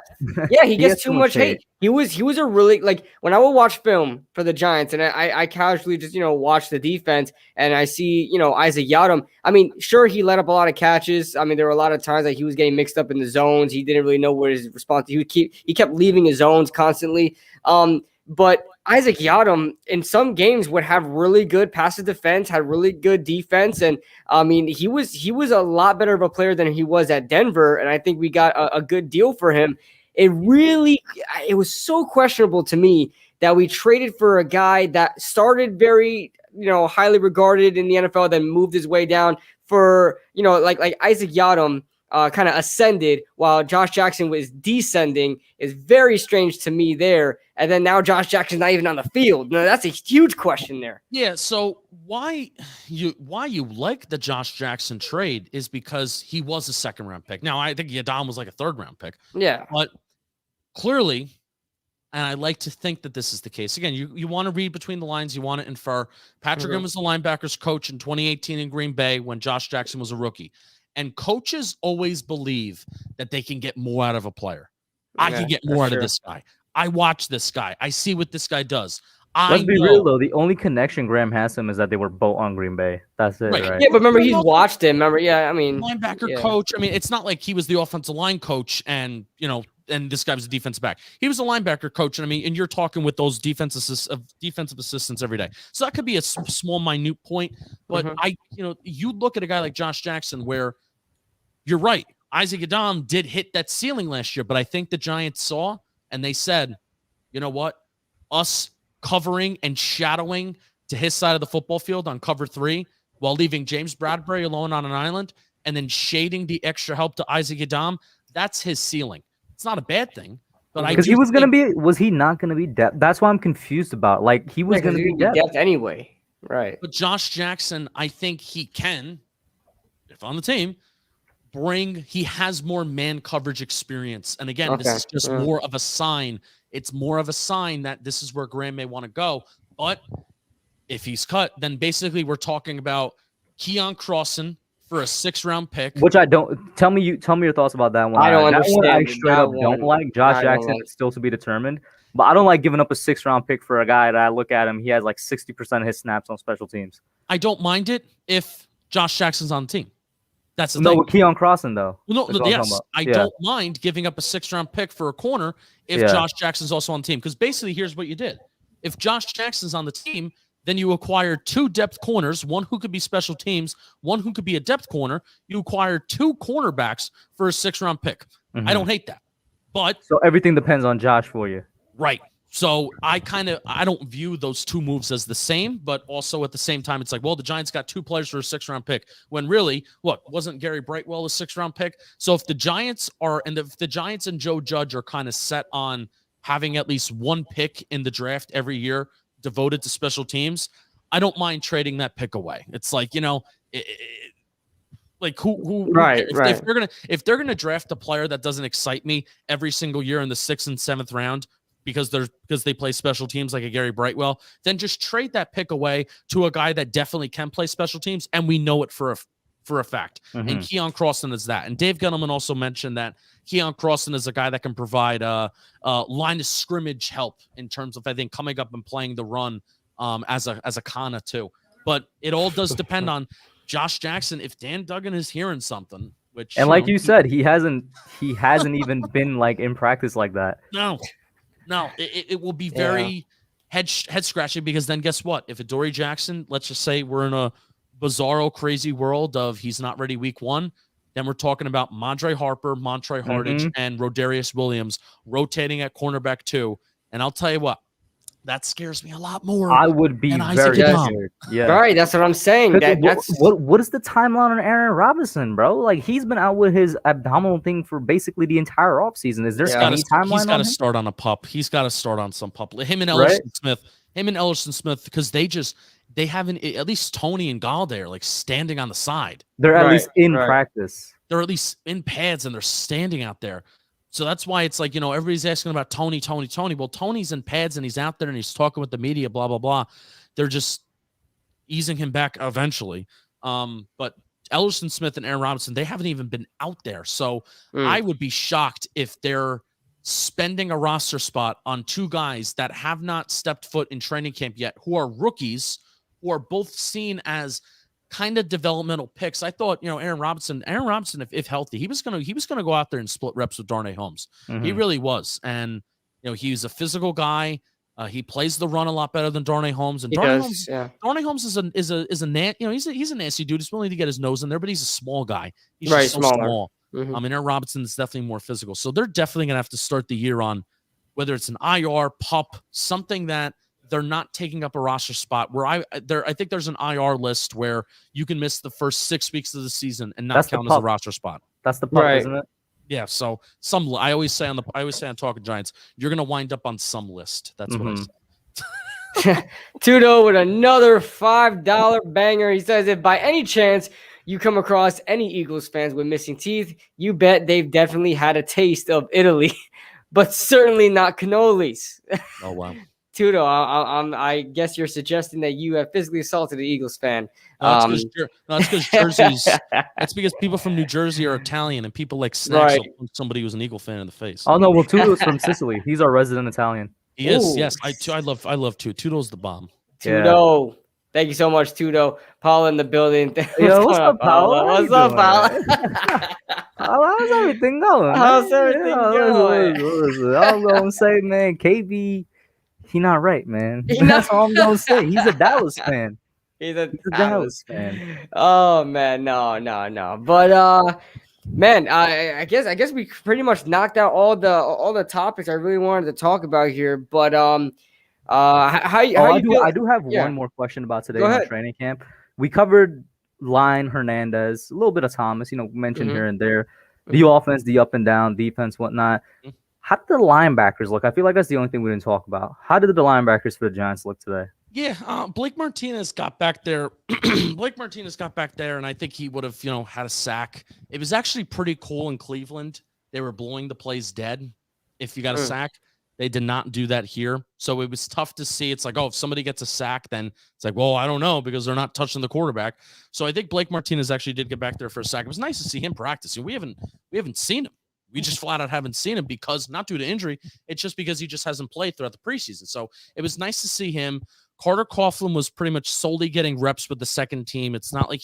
he gets too much hate. He was a really, like, when I would watch film for the Giants and I casually just watch the defense and I see Isaac Yadam. I mean, sure, he let up a lot of catches. I mean, there were a lot of times that he was getting mixed up in the zones. He didn't really know where his response. He kept leaving his zones constantly. But Isaac Yadam in some games would have really good passive defense, had really good defense, and I mean he was a lot better of a player than he was at Denver, and I think we got a good deal for him. It was so questionable to me that we traded for a guy that started very highly regarded in the NFL, then moved his way down for like Isaac Yadam. Kind of ascended while Josh Jackson was descending is very strange to me there. And then now Josh Jackson's not even on the field. No, that's a huge question there. Yeah. So why you like the Josh Jackson trade is because he was a 2nd round pick. Now I think Yadam was like a 3rd round pick. Yeah. But clearly, and I like to think that this is the case. Again, you want to read between the lines. You want to infer. Patrick Graham was the linebackers coach in 2018 in Green Bay when Josh Jackson was a rookie. And coaches always believe that they can get more out of a player. I can get more out of this guy. I watch this guy. I see what this guy does. Let's be real, though. The only connection Graham has him is that they were both on Green Bay. That's it, right? Yeah, but remember, he's watched him. Remember, I mean, linebacker coach. I mean, it's not like he was the offensive line coach and, and this guy was a defensive back. He was a linebacker coach. And I mean, and you're talking with those defensive assistants every day. So that could be a small, minute point. But you look at a guy like Josh Jackson where you're right. Isaac Yadam did hit that ceiling last year, but I think the Giants saw and they said, you know what? Us covering and shadowing to his side of the football field on cover 3 while leaving James Bradbury alone on an island and then shading the extra help to Isaac Yadam, that's his ceiling. It's not a bad thing. But because he was he not going to be depth? That's why I'm confused about. Like, he was going to be depth anyway. Right. But Josh Jackson, I think he can, if on the team, he has more man coverage experience. And again, this is just more of a sign. It's more of a sign that this is where Graham may want to go. But If he's cut, then basically we're talking about Keon Crossan for a 6th-round pick. Which I don't. Tell me your thoughts about that one. I don't that understand. One I straight up don't like. Josh Jackson is still to be determined. But I don't like giving up a 6th-round pick for a guy that I look at him. He has like 60% of his snaps on special teams. I don't mind it if Josh Jackson's on the team. That's the thing. No, with Keon Crossan, though. No, yes. I don't mind giving up a 6th-round pick for a corner if Josh Jackson's also on the team. Because basically, here's what you did. If Josh Jackson's on the team, then you acquire 2 depth corners, one who could be special teams, one who could be a depth corner. You acquire 2 cornerbacks for a 6th-round pick. Mm-hmm. I don't hate that. But so everything depends on Josh for you. Right. So I don't view those 2 moves as the same, but also at the same time, it's like, well, the Giants got 2 players for a 6th-round pick when really, wasn't Gary Brightwell a 6th-round pick? So if the Giants and Joe Judge are kind of set on having at least 1 pick in the draft every year devoted to special teams, I don't mind trading that pick away. It's like, like who right. If they're gonna draft a player that doesn't excite me every single year in the 6th and 7th round because they play special teams like a Gary Brightwell, then just trade that pick away to a guy that definitely can play special teams, and we know it for a fact. Mm-hmm. And Keon Crossan is that. And Dave Gettleman also mentioned that Keon Crossan is a guy that can provide line of scrimmage help in terms of, I think, coming up and playing the run as a Kana too. But it all does depend on Josh Jackson. If Dan Duggan is hearing something, which like you said, he hasn't even been like in practice like that. No, it will be very head scratching, because then guess what? If Adoree Jackson, let's just say we're in a bizarro, crazy world of he's not ready week 1, then we're talking about Mondre Harper, Montre Hardage, and Rodarius Williams rotating at cornerback 2. And I'll tell you what, that scares me a lot more. I would be very scared. Yeah, right. That's what I'm saying. What is the timeline on Aaron Robinson, bro? Like, he's been out with his abdominal thing for basically the entire offseason. Is there any timeline? He's got to start on a pup. He's got to start on some pup. Him and Ellerson Smith, because they haven't, at least Tony and Galladay are like standing on the side. They're at least in practice. They're at least in pads and they're standing out there. So that's why it's like, everybody's asking about Tony. Well, Tony's in pads and he's out there and he's talking with the media, blah, blah, blah. They're just easing him back eventually. But Ellerson Smith and Aaron Robinson, they haven't even been out there. So I would be shocked if they're spending a roster spot on 2 guys that have not stepped foot in training camp yet, who are rookies, who are both seen as kind of developmental picks. I thought, Aaron Robinson, if healthy, he was gonna go out there and split reps with Darnay Holmes. Mm-hmm. He really was, and he's a physical guy. He plays the run a lot better than Darnay Holmes. And Darnay Holmes is a he's a nasty dude. He's willing to get his nose in there, but he's a small guy. He's just so small. Mm-hmm. Aaron Robinson is definitely more physical. So they're definitely gonna have to start the year on whether it's an IR, pup, something that they're not taking up a roster spot where I think there's an IR list where you can miss the first 6 weeks of the season and not count as a roster spot. That's the pup, isn't it? Yeah. So I always say on Talking Giants, you're going to wind up on some list. That's what I say. Tudo with another $5 banger. He says, if by any chance you come across any Eagles fans with missing teeth, you bet they've definitely had a taste of Italy, but certainly not cannolis. Oh, wow. Tudo, I guess you're suggesting that you have physically assaulted an Eagles fan. That's because Jersey's. That's because people from New Jersey are Italian, and people like snatch somebody who's an Eagle fan in the face. Oh no, well, Tudo's from Sicily. He's our resident Italian. He is. Yes, I love Tudo. Tudo's the bomb. Tudo, thank you so much, Tudo. Paul in the building. What's up, Paul? What's up, Paul? How's everything going? How's everything going? I'm gonna say, man, KB. He's not right, man. That's all I'm gonna say. He's a Dallas fan. He's a Dallas fan. Oh man, no. But man, I guess we pretty much knocked out all the topics I really wanted to talk about here. But I do have one more question about today in training camp. We covered Line, Hernandez, a little bit of Thomas, mentioned here and there. The offense, the up and down, defense, whatnot. How did the linebackers look? I feel like that's the only thing we didn't talk about. How did the linebackers for the Giants look today? Yeah, Blake Martinez got back there. And I think he would have, had a sack. It was actually pretty cool in Cleveland. They were blowing the plays dead if you got a sack. They did not do that here. So it was tough to see. It's like, oh, if somebody gets a sack, then it's like, well, I don't know, because they're not touching the quarterback. So I think Blake Martinez actually did get back there for a sack. It was nice to see him practicing. We haven't seen him. We just flat out haven't seen him, because not due to injury. It's just because he just hasn't played throughout the preseason. So it was nice to see him. Carter Coughlin was pretty much solely getting reps with the second team. It's not like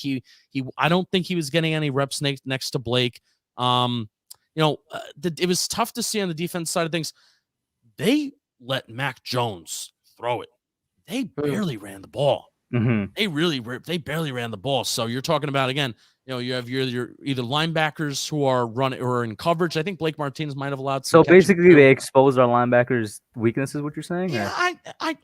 I don't think he was getting any reps next to Blake. It was tough to see on the defense side of things. They let Mac Jones throw it. They barely ran the ball. Mm-hmm. They barely ran the ball. So you're talking about, again, you have your either linebackers who are running or in coverage. I think Blake Martinez might have allowed some. So basically, they exposed our linebackers' weaknesses. What you're saying? Yeah,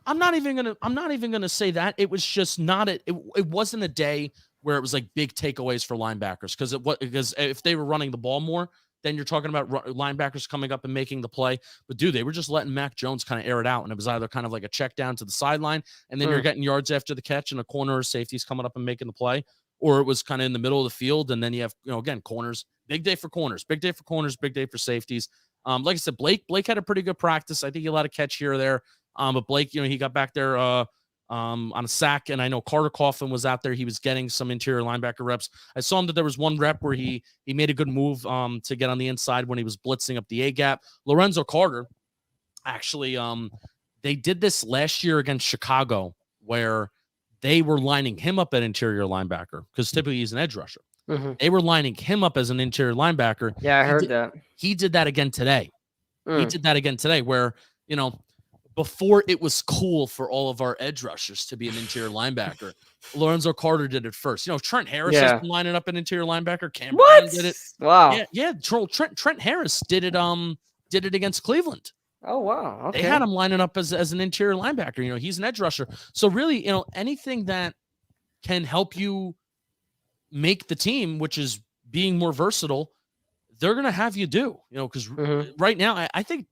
I'm not even gonna say that. It was just not it wasn't a day where it was like big takeaways for linebackers, because if they were running the ball more, then you're talking about linebackers coming up and making the play. But dude, they were just letting Mac Jones kind of air it out, and it was either kind of like a check down to the sideline, and then you're getting yards after the catch, and a corner or safety's coming up and making the play, or it was kind of in the middle of the field, and then you have, again, corners. Big day for corners, big day for corners, big day for safeties. Like I said, Blake had a pretty good practice. I think he let a catch here or there. But Blake, he got back there on a sack, and I know Carter Coughlin was out there. He was getting some interior linebacker reps. I saw him that there was one rep where he made a good move to get on the inside when he was blitzing up the A gap. Lorenzo Carter, actually, they did this last year against Chicago, where they were lining him up at interior linebacker, because typically he's an edge rusher. Mm-hmm. They were lining him up as an interior linebacker. Yeah, I heard that. He did that again today. He did that again today, where, before it was cool for all of our edge rushers to be an interior linebacker, Lorenzo Carter did it first. Trent Harris has been lining up an interior linebacker. Cam Brown did it. Wow. Yeah. Trent Harris did it against Cleveland. Oh, wow. Okay. They had him lining up as an interior linebacker. He's an edge rusher. So really, anything that can help you make the team, which is being more versatile, they're going to have you do, because right now, I think,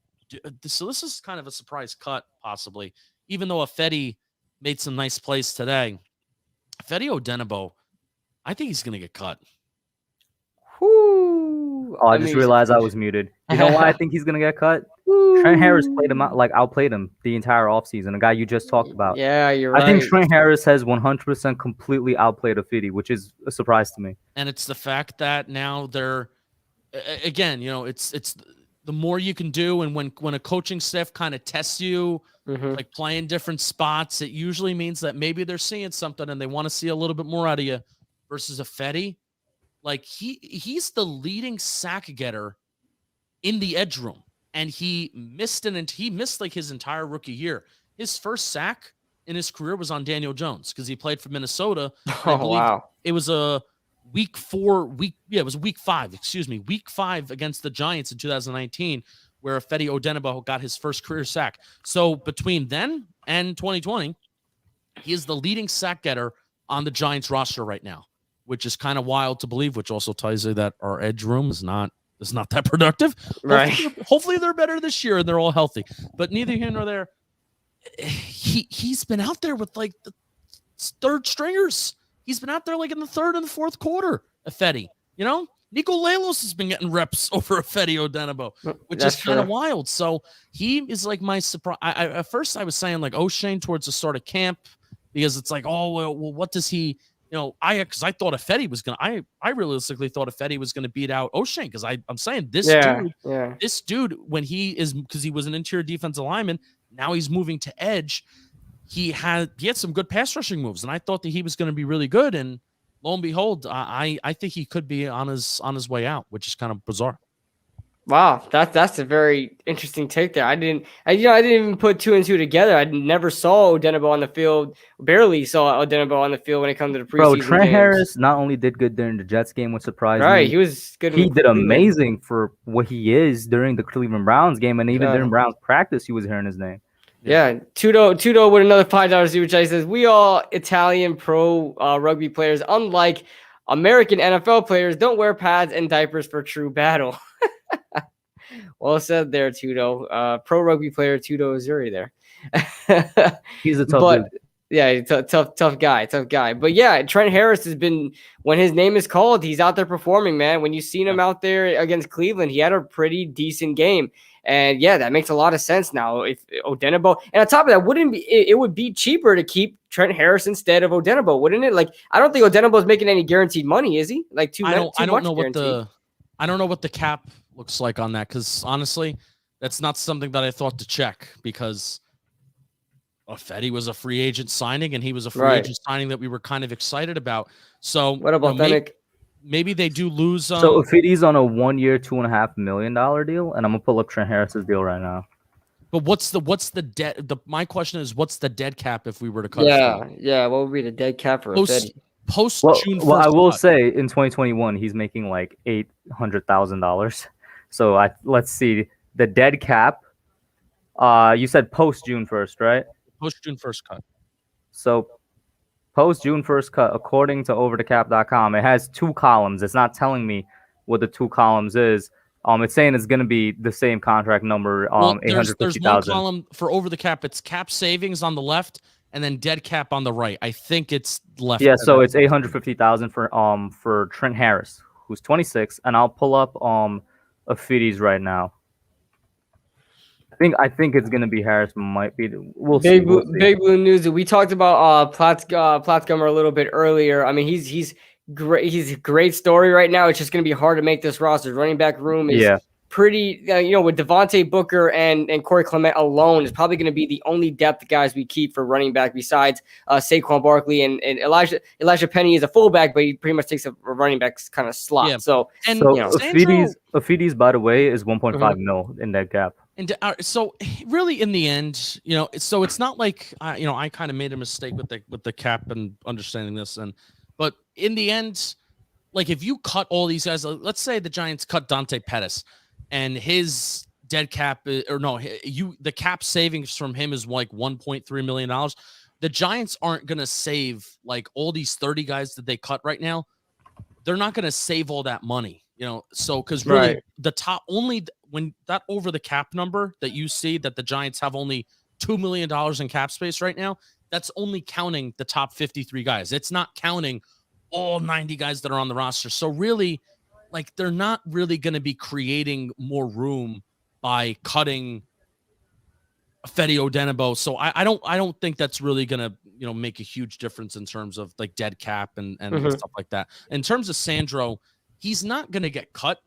so this is kind of a surprise cut, possibly, even though Ifedi made some nice plays today. Ifedi Odenigbo, I think he's going to get cut. Whoo. Oh, I just realized I was muted. You know why I think he's going to get cut? Trent Harris played him out, outplayed him the entire offseason, a guy you just talked about. Yeah, you're right. I think Trent Harris has 100% completely outplayed Ifedi, which is a surprise to me. And it's the fact that now they're, again, it's the more you can do, and when a coaching staff kind of tests you, like playing different spots, it usually means that maybe they're seeing something and they want to see a little bit more out of you. Versus Ifedi, like he's the leading sack getter in the edge room, and he missed like his entire rookie year. His first sack in his career was on Daniel Jones, because he played for Minnesota. Oh, wow. It was week 5 against the Giants in 2019, where Ifedi Odenigbo got his first career sack. So between then and 2020, he is the leading sack getter on the Giants roster right now, which is kind of wild to believe, which also tells you that our edge room is not that productive. Right. Hopefully they're better this year and they're all healthy, but neither here nor there. He's been out there with like the third stringers. He's been out there like in the third and the fourth quarter. Ifedi, Nico Lalos has been getting reps over Ifedi Odenigbo, which is kind of wild. So he is like my surprise. At first I was saying like O'Shane towards the start of camp, because it's like, oh, well, what does he, because I thought Ifedi was going to, I realistically thought Ifedi was going to beat out O'Shane, because I'm saying this dude, when because he was an interior defensive lineman, now he's moving to edge. He had some good pass rushing moves, and I thought that he was going to be really good. And lo and behold, I think he could be on his way out, which is kind of bizarre. Wow, that's a very interesting take there. I didn't even put two and two together. I never saw Odenigbo on the field. Barely saw Odenigbo on the field when it comes to the preseason. Trent Harris not only did good during the Jets game, which surprised me. Right, he was good. He did amazing for what he is during the Cleveland Browns game, and even during Browns practice, he was hearing his name. Yeah, Tudo with another $5 super chat. He says, "We all Italian pro rugby players, unlike American NFL players, don't wear pads and diapers for true battle." Well said there, Tudo. Pro rugby player Tudo Uzuri there. He's a tough dude. Yeah, tough guy. But yeah, Trent Harris has been, when his name is called, he's out there performing, man. When you seen him out there against Cleveland, he had a pretty decent game. And yeah, that makes a lot of sense now. If Odenigbo, and on top of that, it would be cheaper to keep Trent Harris instead of Odenigbo, wouldn't it? Like, I don't think Odenigbo is making any guaranteed money, is he? Like, I don't know what the cap looks like on that, because honestly, that's not something that I thought to check, because Fetty was a free agent signing, and he was a free agent signing that we were kind of excited about. So what about Penik? Maybe they do lose. So if Fetty's on a 1-year, $2.5 million deal, and I'm gonna pull up Trent Harris's deal right now. But what's the dead? My question is, what's the dead cap if we were to cut? Yeah. What would be the dead cap for Fetty? Post June 1st. Well, I will say in 2021 he's making like $800,000. So let's see the dead cap. You said post June 1st, right? Post June 1st cut. So post June 1st cut, according to overthecap.com, it has 2 columns. It's not telling me what the 2 columns is. It's saying it's going to be the same contract number. There's one column for over the cap. It's cap savings on the left, and then dead cap on the right. I think it's left. Yeah, so it's $850,000 for Trent Harris, who's 26, and I'll pull up Afiti's right now. I think it's gonna be Harris. Might be. We'll see. Big Blue News. We talked about Platzgummer a little bit earlier. I mean, he's great. He's a great story right now. It's just gonna be hard to make this roster. Running back room is pretty. With Devontae Booker and Corey Clement alone, is probably gonna be the only depth guys we keep for running back besides Saquon Barkley and Elijah Penny is a fullback, but he pretty much takes a running back's kind of slot. Yeah. So Afiti's, by the way, is 1.5 mil in that gap. And so really in the end, so it's not like, I kind of made a mistake with the cap and understanding this. But in the end, like if you cut all these guys, let's say the Giants cut Dante Pettis and his dead cap, the cap savings from him is like $1.3 million. The Giants aren't going to save like all these 30 guys that they cut right now. They're not going to save all that money. So because really the top only when that over the cap number that you see that the Giants have only $2 million in cap space right now, that's only counting the top 53 guys. It's not counting all 90 guys that are on the roster. So really, like they're not really going to be creating more room by cutting Fetty Odenigbo. So I don't think that's really going to make a huge difference in terms of like dead cap and stuff like that. In terms of Sandro, he's not going to get cut.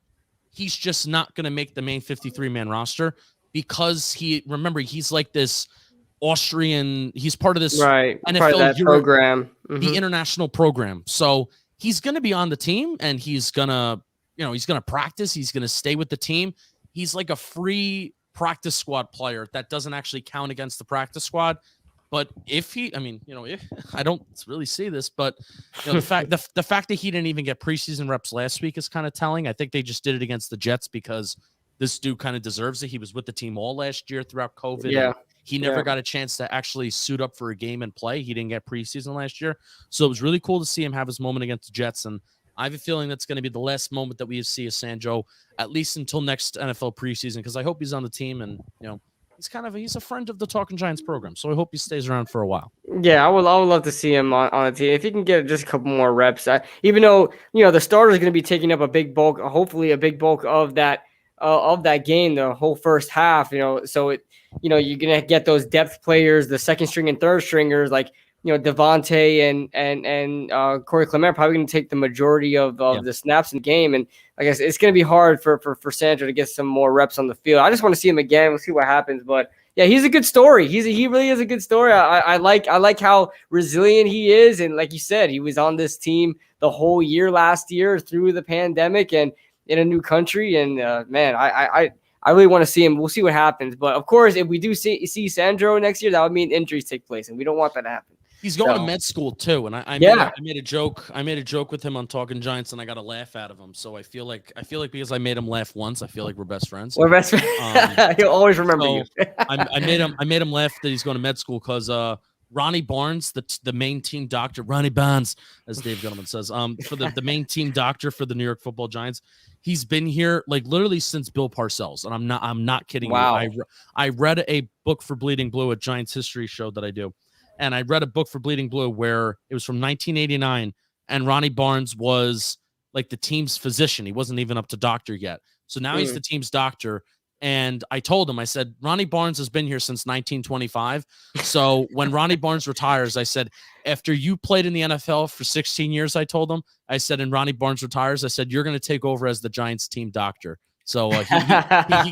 He's just not going to make the main 53-man roster because he's like this Austrian. He's part of this NFL program, the international program. So he's going to be on the team and he's going to practice. He's going to stay with the team. He's like a free practice squad player that doesn't actually count against the practice squad. But if I don't really see this, but the fact that he didn't even get preseason reps last week is kind of telling. I think they just did it against the Jets because this dude kind of deserves it. He was with the team all last year throughout COVID. Yeah. He never got a chance to actually suit up for a game and play. He didn't get preseason last year. So it was really cool to see him have his moment against the Jets. And I have a feeling that's going to be the last moment that we see of Sandro, at least until next NFL preseason, because I hope he's on the team and, he's a friend of the Talking Giants program, so I hope he stays around for a while. Yeah, I would love to see him on the team if he can get just a couple more reps. Even though the starter is going to be taking up a big bulk, hopefully a big bulk of that game, the whole first half. So you're going to get those depth players, the second string and third stringers like Devontae and Corey Clement probably going to take the majority of the snaps in the game. And I guess it's going to be hard for Sandro to get some more reps on the field. I just want to see him again. We'll see what happens. But yeah, he's a good story. He really is a good story. I like how resilient he is. And like you said, he was on this team the whole year last year through the pandemic and in a new country. And man, I really want to see him. We'll see what happens. But of course, if we do see Sandro next year, that would mean injuries take place. And we don't want that to happen. He's going to med school too, and I made a joke. I made a joke with him on Talking Giants, and I got a laugh out of him. So I feel like because I made him laugh once, I feel like we're best friends. We're best friends. He'll always remember you. I made him laugh that he's going to med school because Ronnie Barnes, the main team doctor, Ronnie Barnes, as Dave Gettleman says, for the main team doctor for the New York Football Giants. He's been here like literally since Bill Parcells, and I'm not kidding you. I read a book for Bleeding Blue, a Giants history show that I do. And I read a book for Bleeding Blue where it was from 1989, and Ronnie Barnes was like the team's physician. He wasn't even up to doctor yet. So now he's the team's doctor. And I told him, I said, Ronnie Barnes has been here since 1925. So when Ronnie Barnes retires, I said, after you played in the NFL for 16 years, I told him, I said, and Ronnie Barnes retires, I said, you're going to take over as the Giants team doctor. So he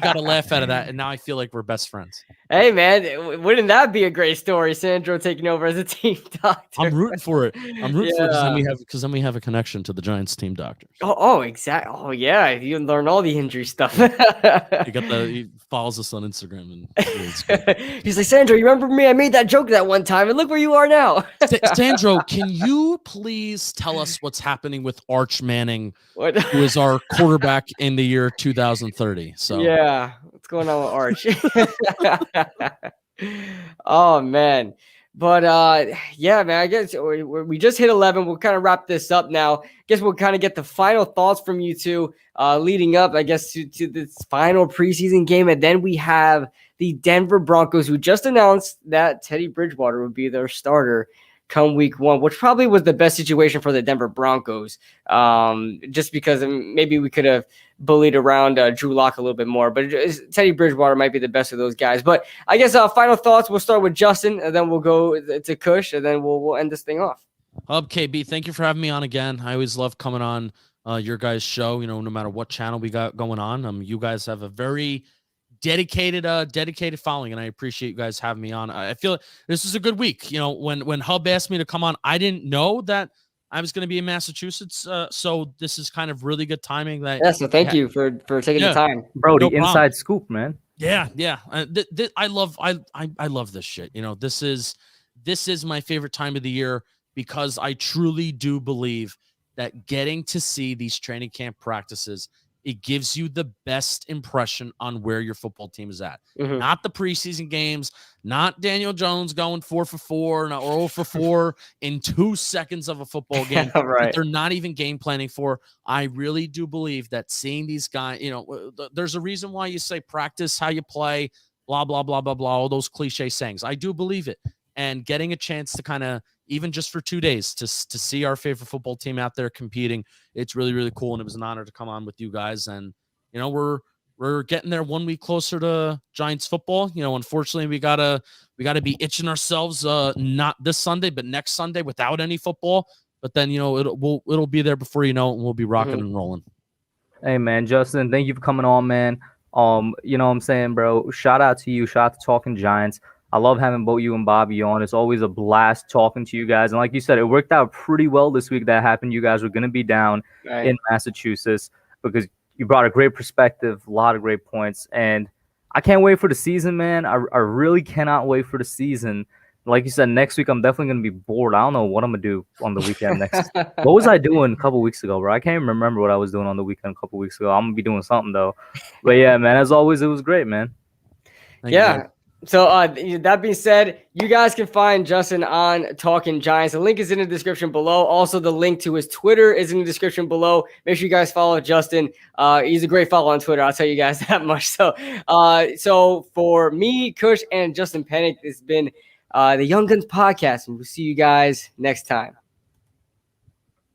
got a laugh out of that, and now I feel like we're best friends. Hey, man, wouldn't that be a great story? Sandro taking over as a team doctor. I'm rooting for it. I'm rooting for it because then we have a connection to the Giants team doctors. Oh, exactly. Oh, yeah. You learn all the injury stuff. He follows us on Instagram, and he's like, Sandro, you remember me? I made that joke that one time, and look where you are now. Sandro, can you please tell us what's happening with Arch Manning, who is our quarterback in the year 2030? So yeah, what's going on with Arch? Oh man. But yeah, man, I guess we just hit 11. We'll kind of wrap this up now. I guess we'll kind of get the final thoughts from you two leading up, I guess, to this final preseason game. And then we have the Denver Broncos, who just announced that Teddy Bridgewater would be their starter come week 1, which probably was the best situation for the Denver Broncos, just because maybe we could have bullied around Drew Lock a little bit more, but Teddy Bridgewater might be the best of those guys. But I guess final thoughts, we'll start with Justin, and then we'll go to Kush, and then we'll end this thing off. KB, thank you for having me on again. I always love coming on your guys' show, no matter what channel we got going on. You guys have a very dedicated following, and I appreciate you guys having me on. I feel this is a good week. When Hub asked me to come on, I didn't know that I was going to be in Massachusetts, so this is kind of really good timing. So thank you for taking the time, bro. The inside scoop, man. Yeah. I love this shit. This is my favorite time of the year, because I truly do believe that getting to see these training camp practices, it gives you the best impression on where your football team is at. Mm-hmm. Not the preseason games, not Daniel Jones going 4 for 4 or 0 for 4 in 2 seconds of a football game right. that they're not even game planning for. I really do believe that seeing these guys, there's a reason why you say practice how you play, blah, blah, blah, blah, blah, all those cliche sayings. I do believe it. And getting a chance to kind of, even just for 2 days, to see our favorite football team out there competing, it's really, really cool. And it was an honor to come on with you guys. And, we're getting there 1 week closer to Giants football. Unfortunately, we gotta be itching ourselves, not this Sunday, but next Sunday without any football. But then, it'll be there before you know it, and we'll be rocking and rolling. Hey, man, Justin, thank you for coming on, man. You know what I'm saying, bro? Shout out to you. Shout out to Talking Giants. I love having both you and Bobby on. It's always a blast talking to you guys. And like you said, it worked out pretty well this week that happened. You guys were going to be down in Massachusetts because you brought a great perspective, a lot of great points. And I can't wait for the season, man. I really cannot wait for the season. Like you said, next week I'm definitely going to be bored. I don't know what I'm going to do on the weekend next. What was I doing a couple weeks ago, bro? I can't even remember what I was doing on the weekend a couple weeks ago. I'm going to be doing something, though. But, yeah, man, as always, it was great, man. Thank you. So that being said, you guys can find Justin on Talking Giants. The link is in the description below. Also, the link to his Twitter is in the description below. Make sure you guys follow Justin. He's a great follow on Twitter. I'll tell you guys that much. So for me, Kush, and Justin Penik, this has been the Young Guns Podcast, and we'll see you guys next time.